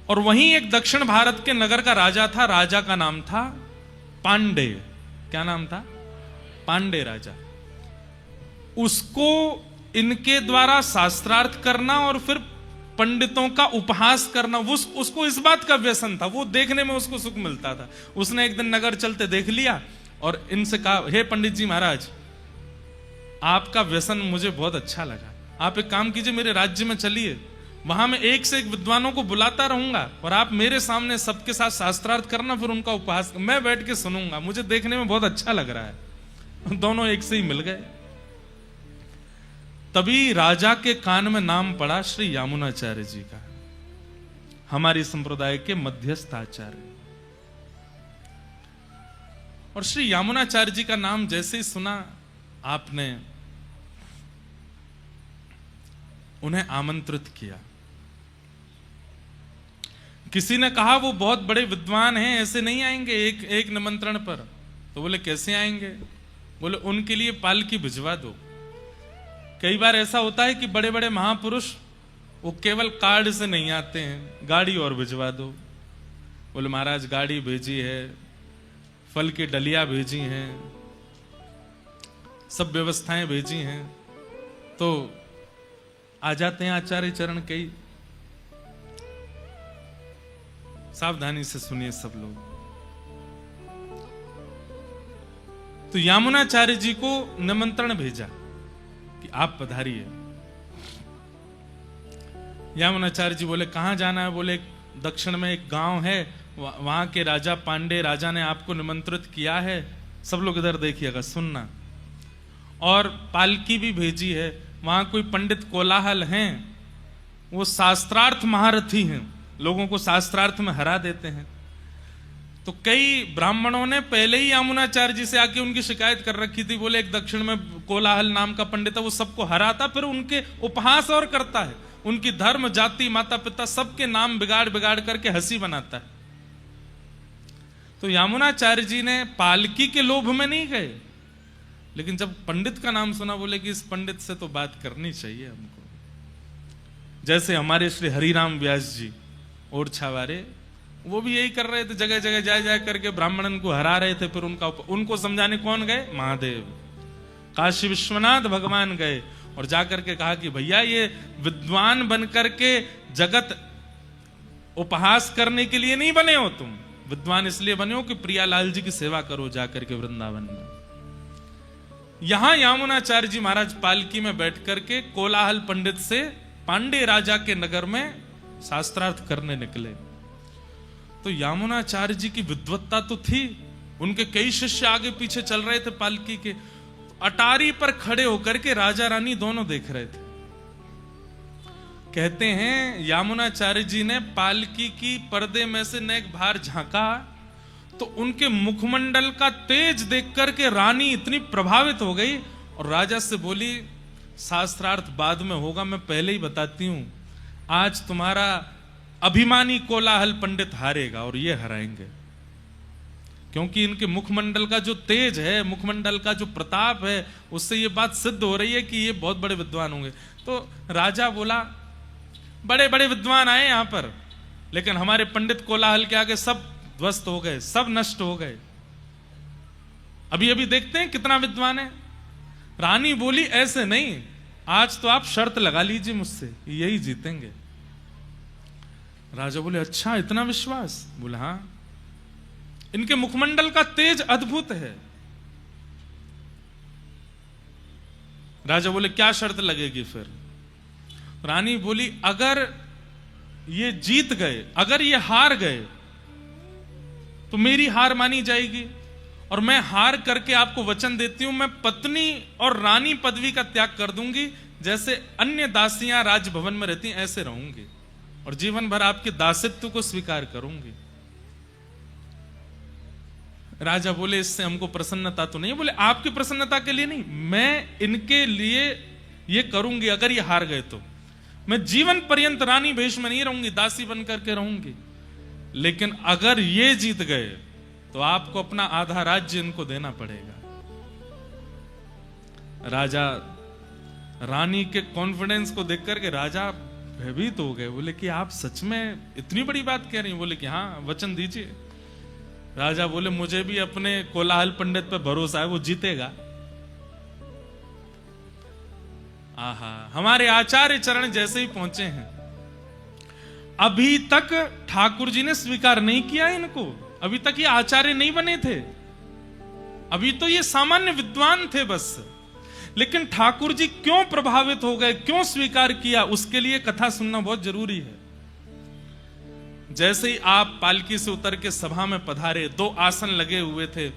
[SPEAKER 1] और वहीं एक दक्षिण भारत के नगर का राजा था, राजा का नाम था पांडे। क्या नाम था? पांडे राजा। उसको इनके द्वारा शास्त्रार्थ करना और फिर पंडितों का उपहास करना, उसको इस बात का व्यसन था, वो देखने में उसको सुख मिलता था। उसने एक दिन नगर चलते देख लिया और इनसे कहा, हे पंडित जी महाराज, आपका व्यसन मुझे बहुत अच्छा लगा, आप एक काम कीजिए, मेरे राज्य में चलिए, वहां मैं एक से एक विद्वानों को बुलाता रहूंगा और आप मेरे सामने सबके साथ शास्त्रार्थ करना, फिर उनका उपहास मैं बैठ के सुनूंगा, मुझे देखने में बहुत अच्छा लग रहा है। दोनों एक से ही मिल गए। तभी राजा के कान में नाम पड़ा श्री यामुनाचार्य जी का, हमारी संप्रदाय के मध्यस्थ आचार्य। और श्री यामुनाचार्य जी का नाम जैसे ही सुना, आपने उन्हें आमंत्रित किया। किसी ने कहा वो बहुत बड़े विद्वान हैं, ऐसे नहीं आएंगे एक निमंत्रण पर। तो बोले कैसे आएंगे? बोले उनके लिए पालकी भिजवा दो। कई बार ऐसा होता है कि बड़े बड़े महापुरुष वो केवल कार्ड से नहीं आते हैं, गाड़ी और भिजवा दो। बोले महाराज गाड़ी भेजी है, फल की डलिया भेजी हैं, सब व्यवस्थाएं भेजी हैं, तो आ जाते हैं आचार्य चरण। कई सावधानी से सुनिए सब लोग। तो यामुनाचार्य जी को निमंत्रण भेजा कि आप पधारिए। यामुनाचार्य जी बोले कहां जाना है? बोले दक्षिण में एक गांव है, वहां के राजा पांडे राजा ने आपको निमंत्रित किया है। सब लोग इधर देखिएगा, सुनना। और पालकी भी भेजी है, वहां कोई पंडित कोलाहल हैं, वो शास्त्रार्थ महारथी हैं, लोगों को शास्त्रार्थ में हरा देते हैं। तो कई ब्राह्मणों ने पहले ही यामुनाचार्य जी से आके उनकी शिकायत कर रखी थी। बोले एक दक्षिण में कोलाहल नाम का पंडित है, वो सबको हराता, फिर उनके उपहास और करता है, उनकी धर्म जाति माता पिता सबके नाम बिगाड़ बिगाड़ करके हंसी बनाता है। तो यामुनाचार्य जी ने पालकी के लोभ में नहीं गए, लेकिन जब पंडित का नाम सुना, बोले कि इस पंडित से तो बात करनी चाहिए हमको। जैसे हमारे श्री हरिराम व्यास जी और छावारे, वो भी यही कर रहे थे, जगह जगह जा करके ब्राह्मणन को हरा रहे थे। फिर उनको समझाने कौन गए? महादेव, काशी विश्वनाथ भगवान गए और जाकर के कहा कि भैया ये विद्वान बन करके जगत उपहास करने के लिए नहीं बने हो, तुम विद्वान इसलिए बने हो कि प्रियालाल जी की सेवा करो जाकर के वृंदावन में। यहां यामुनाचार्य जी महाराज पालकी में बैठ करके कोलाहल पंडित से पांडे राजा के नगर में शास्त्रार्थ करने निकले। तो यामुनाचार्य जी की विद्वत्ता तो थी, उनके कई शिष्य आगे पीछे चल रहे थे पालकी के। अटारी पर खड़े होकर के राजा रानी दोनों देख रहे थे। कहते हैं यामुनाचार्य जी ने पालकी की पर्दे में से नेक बाहर झांका, तो उनके मुखमंडल का तेज देख करके रानी इतनी प्रभावित हो गई और राजा से बोली, शास्त्रार्थ बाद में होगा, मैं पहले ही बताती हूं, आज तुम्हारा अभिमानी कोलाहल पंडित हारेगा और ये हराएंगे। क्योंकि इनके मुखमंडल का जो तेज है, मुखमंडल का जो प्रताप है, उससे ये बात सिद्ध हो रही है कि ये बहुत बड़े विद्वान होंगे। तो राजा बोला, बड़े बड़े विद्वान आए यहां पर, लेकिन हमारे पंडित कोलाहल के आगे सब ध्वस्त हो गए, सब नष्ट हो गए। अभी अभी देखते हैं कितना विद्वान है। रानी बोली, ऐसे नहीं, आज तो आप शर्त लगा लीजिए मुझसे, यही जीतेंगे। राजा बोले, अच्छा इतना विश्वास? बोले हाँ, इनके मुखमंडल का तेज अद्भुत है। राजा बोले, क्या शर्त लगेगी फिर? रानी बोली, अगर ये जीत गए, अगर ये हार गए तो मेरी हार मानी जाएगी, और मैं हार करके आपको वचन देती हूं, मैं पत्नी और रानी पदवी का त्याग कर दूंगी, जैसे अन्य दासियां राजभवन में रहती ऐसे रहूंगी और जीवन भर आपके दासित्व को स्वीकार करूंगी। राजा बोले इससे हमको प्रसन्नता तो नहीं। बोले आपकी प्रसन्नता के लिए नहीं, मैं इनके लिए ये करूंगी। अगर ये हार गए तो मैं जीवन पर्यंत रानी भेष में नहीं रहूंगी, दासी बन करके रहूंगी। लेकिन अगर ये जीत गए तो आपको अपना आधा राज्य इनको देना पड़ेगा। राजा रानी के कॉन्फिडेंस को देख करके राजा भयभीत हो गए। बोले कि आप सच में इतनी बड़ी बात कह रही हैं? बोले कि हाँ, वचन दीजिए। राजा बोले मुझे भी अपने कोलाहल पंडित पर भरोसा है, वो जीतेगा। आहा, हमारे आचार्य चरण जैसे ही पहुंचे हैं, अभी तक ठाकुर जी ने स्वीकार नहीं किया इनको। अभी तक ये आचार्य नहीं बने थे, अभी तो ये सामान्य विद्वान थे बस। लेकिन ठाकुर जी क्यों प्रभावित हो गए, क्यों स्वीकार किया, उसके लिए कथा सुनना बहुत जरूरी है। जैसे ही आप पालकी से उतर के सभा में पधारे, 2 आसन लगे हुए थे।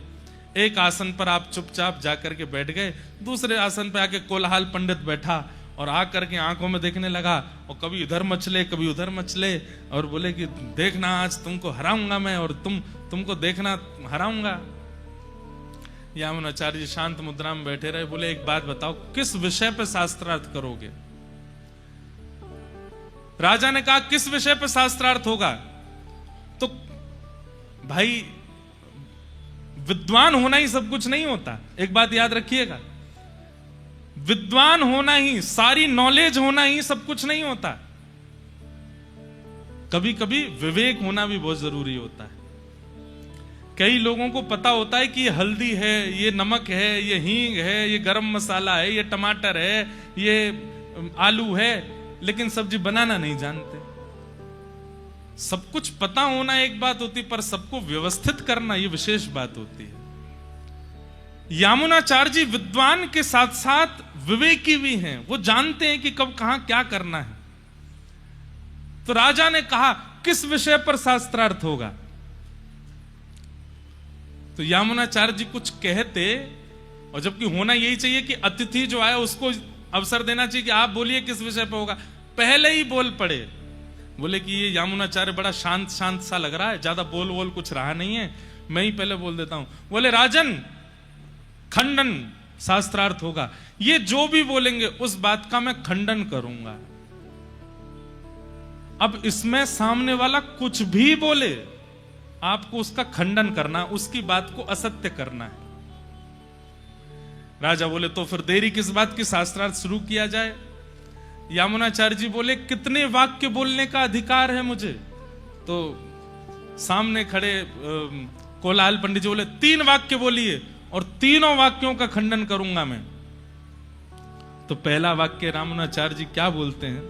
[SPEAKER 1] एक आसन पर आप चुपचाप जाकर के बैठ गए, दूसरे आसन पर आके कोलाहल पंडित बैठा और आकर के आंखों में देखने लगा, और कभी इधर मचले कभी उधर मचले, और बोले कि देखना आज तुमको हराऊंगा मैं, और तुमको देखना हराऊंगा। यामुनाचार्य जी शांत मुद्रा में बैठे रहे। बोले एक बात बताओ, किस विषय पर शास्त्रार्थ करोगे? राजा ने कहा किस विषय पर शास्त्रार्थ होगा? तो भाई, विद्वान होना ही सब कुछ नहीं होता। एक बात याद रखिएगा, विद्वान होना ही, सारी नॉलेज होना ही सब कुछ नहीं होता। कभी कभी विवेक होना भी बहुत जरूरी होता है। कई लोगों को पता होता है कि ये हल्दी है, ये नमक है, ये हींग है, ये गरम मसाला है, ये टमाटर है, ये आलू है, लेकिन सब्जी बनाना नहीं जानते। सब कुछ पता होना एक बात होती, पर सबको व्यवस्थित करना ये विशेष बात होती है। यामुनाचार्य जी विद्वान के साथ साथ विवेकी भी हैं, वो जानते हैं कि कब कहां क्या करना है। तो राजा ने कहा किस विषय पर शास्त्रार्थ होगा? तो यामुनाचार्य जी कुछ कहते, और जबकि होना यही चाहिए कि अतिथि जो आया उसको अवसर देना चाहिए कि आप बोलिए किस विषय पर होगा। पहले ही बोल पड़े। बोले कि ये यामुनाचार्य बड़ा शांत शांत सा लग रहा है, ज्यादा बोल कुछ रहा नहीं है, मैं ही पहले बोल देता हूं। बोले राजन, खंडन शास्त्रार्थ होगा। ये जो भी बोलेंगे उस बात का मैं खंडन करूंगा। अब इसमें सामने वाला कुछ भी बोले, आपको उसका खंडन करना, उसकी बात को असत्य करना है। राजा बोले तो फिर देरी किस बात की, शास्त्रार्थ शुरू किया जाए। यामुनाचार्य जी बोले कितने वाक्य बोलने का अधिकार है मुझे? तो सामने खड़े कोलाहल पंडित जी बोले 3 वाक्य बोलिए, और तीनों वाक्यों का खंडन करूंगा मैं। तो पहला वाक्य यामुनाचार्य जी क्या बोलते हैं?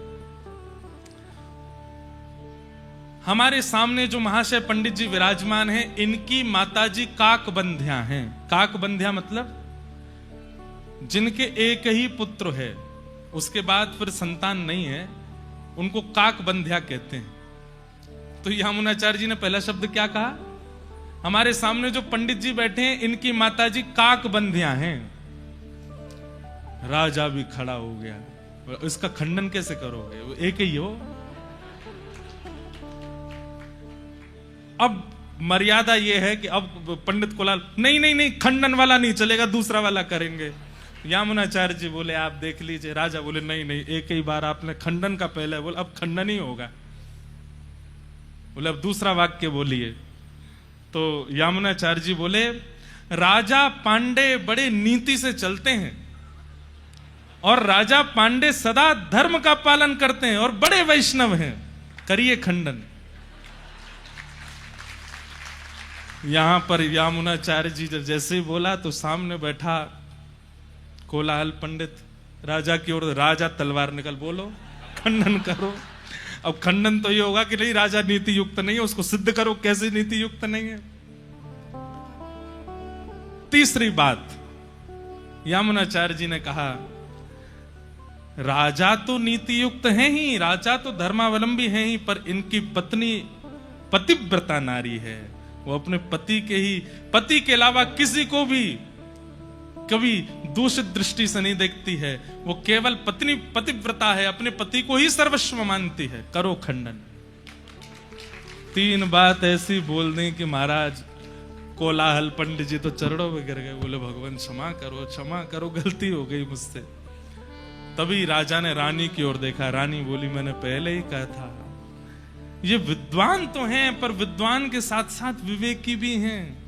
[SPEAKER 1] हमारे सामने जो महाशय पंडित जी विराजमान हैं, इनकी माताजी काकबंध्या हैं। काकबंध्या मतलब जिनके एक ही पुत्र है, उसके बाद फिर संतान नहीं है, उनको काकबंध्या कहते हैं। तो यामुनाचार्य जी ने पहला शब्द क्या कहा? हमारे सामने जो पंडित जी बैठे हैं, इनकी माताजी काकबंध्या हैं। राजा भी खड़ा हो गया। इसका खंडन कैसे करोगे? वो एक ही हो। अब मर्यादा यह है कि अब पंडित कोलाहल नहीं, खंडन वाला नहीं चलेगा, दूसरा वाला करेंगे। यामुनाचार्य जी बोले आप देख लीजिए। राजा बोले नहीं, एक ही बार आपने खंडन का पहले बोला, अब खंडन ही होगा। बोले अब दूसरा वाक्य बोलिए। तो यामुनाचार्य जी बोले राजा पांडे बड़े नीति से चलते हैं, और राजा पांडे सदा धर्म का पालन करते हैं, और बड़े वैष्णव हैं, करिए खंडन। यहां पर यामुनाचार्य जी जैसे ही बोला तो सामने बैठा कोलाहल पंडित राजा की ओर, राजा तलवार निकल, बोलो खंडन करो। अब खंडन तो ये होगा कि नहीं, राजा नीति युक्त नहीं है, उसको सिद्ध करो कैसे नीति युक्त नहीं है। तीसरी बात, यामुनाचार्य जी ने कहा राजा तो नीति युक्त है ही, राजा तो धर्मावलंबी है ही, पर इनकी पत्नी पतिव्रता नारी है, वो अपने पति के अलावा किसी को भी कभी दूषित दृष्टि से नहीं देखती है। वो केवल पतिव्रता है, अपने पति को ही सर्वस्व मानती है। करो खंडन। 3 बात ऐसी बोल दी कि महाराज कोलाहल, पंडित जी तो चरणों में गिर गए, बोले भगवान क्षमा करो, गलती हो गई मुझसे। तभी राजा ने रानी की ओर देखा। रानी बोली मैंने पहले ही कहा था। ये विद्वान तो हैं, पर विद्वान के साथ साथ विवेकी भी हैं।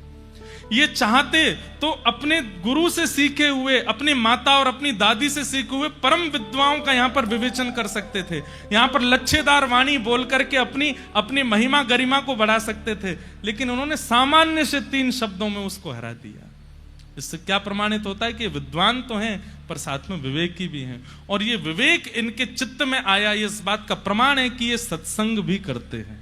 [SPEAKER 1] ये चाहते तो अपने गुरु से सीखे हुए, अपनी माता और अपनी दादी से सीखे हुए परम विद्वाओं का यहां पर विवेचन कर सकते थे। यहां पर लच्छेदार वाणी बोल करके अपनी महिमा गरिमा को बढ़ा सकते थे, लेकिन उन्होंने सामान्य से 3 शब्दों में उसको हरा दिया। इससे क्या प्रमाणित होता है कि विद्वान तो हैं पर साथ में विवेकी भी हैं, और ये विवेक इनके चित्त में आया, ये इस बात का प्रमाण है कि ये सत्संग भी करते हैं।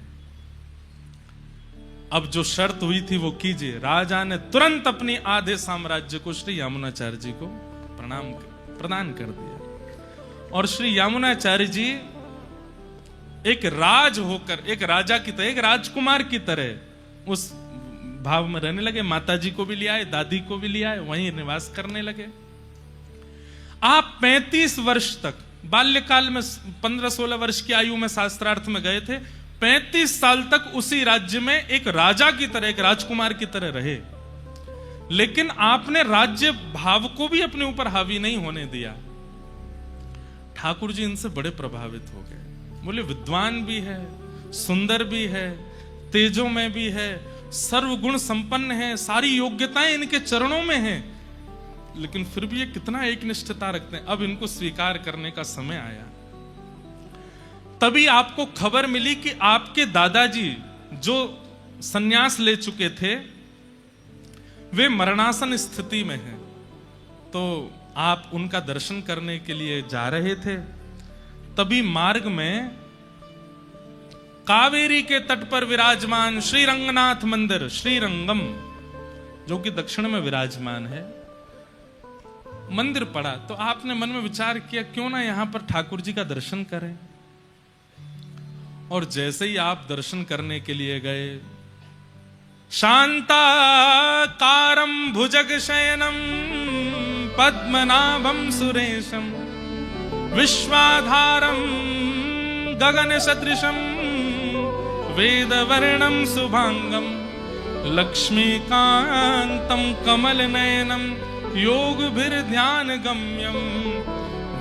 [SPEAKER 1] अब जो शर्त हुई थी वो कीजिए। राजा ने तुरंत अपनी आधे साम्राज्य को श्री यामुनाचार्य जी को प्रदान कर दिया। और श्री यामुनाचार्य जी एक राजा की तरह, एक राजकुमार की तरह उस भाव में रहने लगे। माता जी को भी ले आए, दादी को भी ले आए, वहीं निवास करने लगे। आप 35 वर्ष तक, बाल्यकाल में 15-16 वर्ष की आयु में शास्त्रार्थ में गए थे, 35 साल तक उसी राज्य में एक राजा की तरह, एक राजकुमार की तरह रहे। लेकिन आपने राज्य भाव को भी अपने ऊपर हावी नहीं होने दिया। ठाकुर जी इनसे बड़े प्रभावित हो गए। बोले विद्वान भी है, सुंदर भी है, तेजों में भी है, सर्वगुण संपन्न है, सारी योग्यताएं इनके चरणों में हैं, लेकिन फिर भी ये कितना एकनिष्ठता रखते हैं। अब इनको स्वीकार करने का समय आया। तभी आपको खबर मिली कि आपके दादाजी जो सन्यास ले चुके थे वे मरणासन स्थिति में हैं। तो आप उनका दर्शन करने के लिए जा रहे थे। तभी मार्ग में कावेरी के तट पर विराजमान श्री रंगनाथ मंदिर, श्रीरंगम, जो कि दक्षिण में विराजमान है, मंदिर पड़ा। तो आपने मन में विचार किया क्यों ना यहां पर ठाकुर जी का दर्शन करें। और जैसे ही आप दर्शन करने के लिए गए, शांताकारं भुजगशयनं पद्मनाभं सुरेशं विश्वाधारं गगनसदृशं वेदवर्णं शुभांगं लक्ष्मीकान्तं कमलनयनं योगभिर्ध्यानगम्यं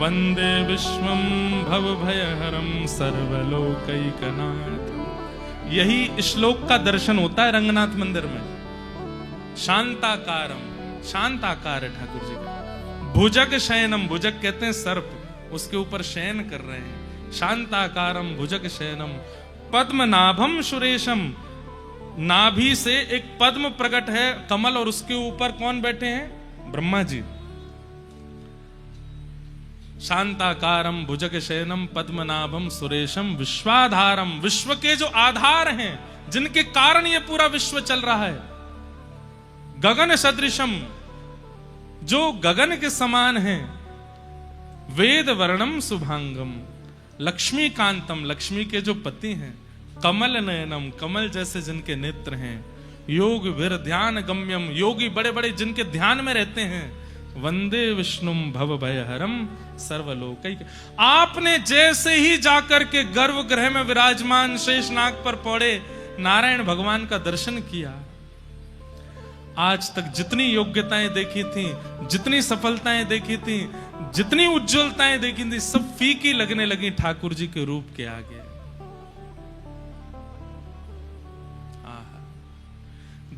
[SPEAKER 1] वंदे विश्वं भवभयहरं सर्वलोकैकनाथ। यही श्लोक का दर्शन होता है रंगनाथ मंदिर में। शांताकारम, शांताकार है ठाकुर जी का। भुजग शयनम, भुजग कहते हैं सर्प, उसके ऊपर शयन कर रहे हैं। शांताकारम भुजग शयनम पद्मनाभम सुरेशम, नाभि से एक पद्म प्रकट है, कमल, और उसके ऊपर कौन बैठे हैं? ब्रह्मा जी। शांताकारम भुजग शयनम पद्मनाभम सुरेशम विश्वाधारम, विश्व के जो आधार हैं, जिनके कारण ये पूरा विश्व चल रहा है। गगन सदृशम, जो गगन के समान है। वेद वर्णम शुभांगम, लक्ष्मीकांतम, लक्ष्मी के जो पति हैं। कमल नयनम, कमल जैसे जिनके नेत्र हैं। योग वीर ध्यान गम्यम, योगी बड़े बड़े जिनके ध्यान में रहते हैं। वंदे विष्णुम भवभयहरम सर्वलोकैक। आपने जैसे ही जाकर के गर्भगृह में विराजमान शेषनाग पर पौड़े नारायण भगवान का दर्शन किया, आज तक जितनी योग्यताएं देखी थी, जितनी सफलताएं देखी थी, जितनी उज्जवलताएं देखी थी, सब फीकी लगने लगी ठाकुर जी के रूप के आगे।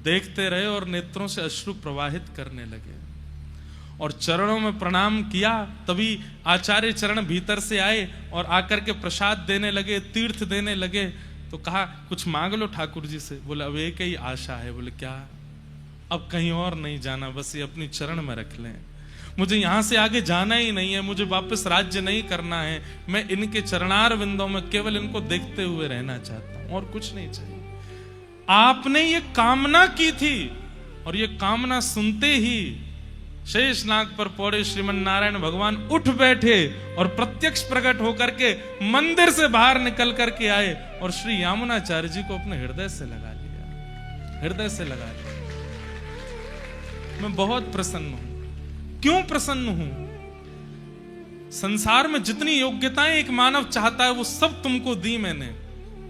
[SPEAKER 1] देखते रहे और नेत्रों से अश्रु प्रवाहित करने लगे और चरणों में प्रणाम किया। तभी आचार्य चरण भीतर से आए और आकर के प्रसाद देने लगे, तीर्थ देने लगे। तो कहा कुछ मांग लो ठाकुर जी से। बोले अब एक ही आशा है। बोले क्या? अब कहीं और नहीं जाना, बस ये अपनी चरण में रख लें। मुझे यहां से आगे जाना ही नहीं है, मुझे वापस राज्य नहीं करना है। मैं इनके चरणार विंदों में केवल इनको देखते हुए रहना चाहता हूं, और कुछ नहीं चाहिए। आपने ये कामना की थी और ये कामना सुनते ही शेषनाग पर पौड़े श्रीमन नारायण भगवान उठ बैठे और प्रत्यक्ष प्रकट होकर के मंदिर से बाहर निकल करके आए और श्री यामुनाचार्य जी को अपने हृदय से लगा लिया। हृदय से लगा लिया। मैं बहुत प्रसन्न हूं। क्यों प्रसन्न हूं? संसार में जितनी योग्यताएं एक मानव चाहता है वो सब तुमको दी मैंने,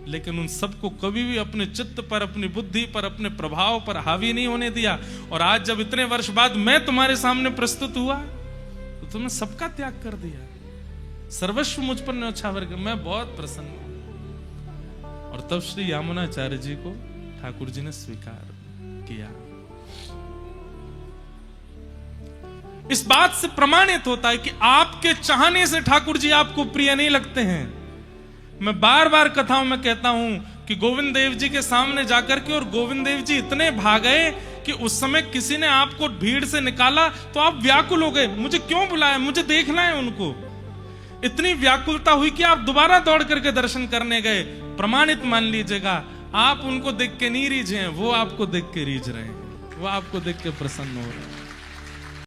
[SPEAKER 1] लेकिन उन सबको कभी भी अपने चित्त पर, अपनी बुद्धि पर, अपने प्रभाव पर हावी नहीं होने दिया। और आज जब इतने वर्ष बाद मैं तुम्हारे सामने प्रस्तुत हुआ तो तुमने सबका त्याग कर दिया, सर्वस्व मुझ पर न्यौछावर किया। मैं बहुत प्रसन्न हूं। और तब श्री यामुनाचार्य जी को ठाकुर जी ने स्वीकार किया। इस बात से प्रमाणित होता है कि आपके चाहने से ठाकुर जी आपको प्रिय नहीं लगते हैं। मैं बार बार कथाओं में कहता हूं कि गोविंद देव जी के सामने जाकर के, और गोविंद देव जी इतने भागे कि उस समय किसी ने आपको भीड़ से निकाला तो आप व्याकुल हो गए, मुझे क्यों बुलाया, मुझे देखना है उनको। इतनी व्याकुलता हुई कि आप दोबारा दौड़ करके दर्शन करने गए। प्रमाणित मान लीजिएगा, आप उनको देख के नहीं रीझे हैं, वो आपको देख के रीझ रहे हैं, वो आपको देख के प्रसन्न हो रहे हैं।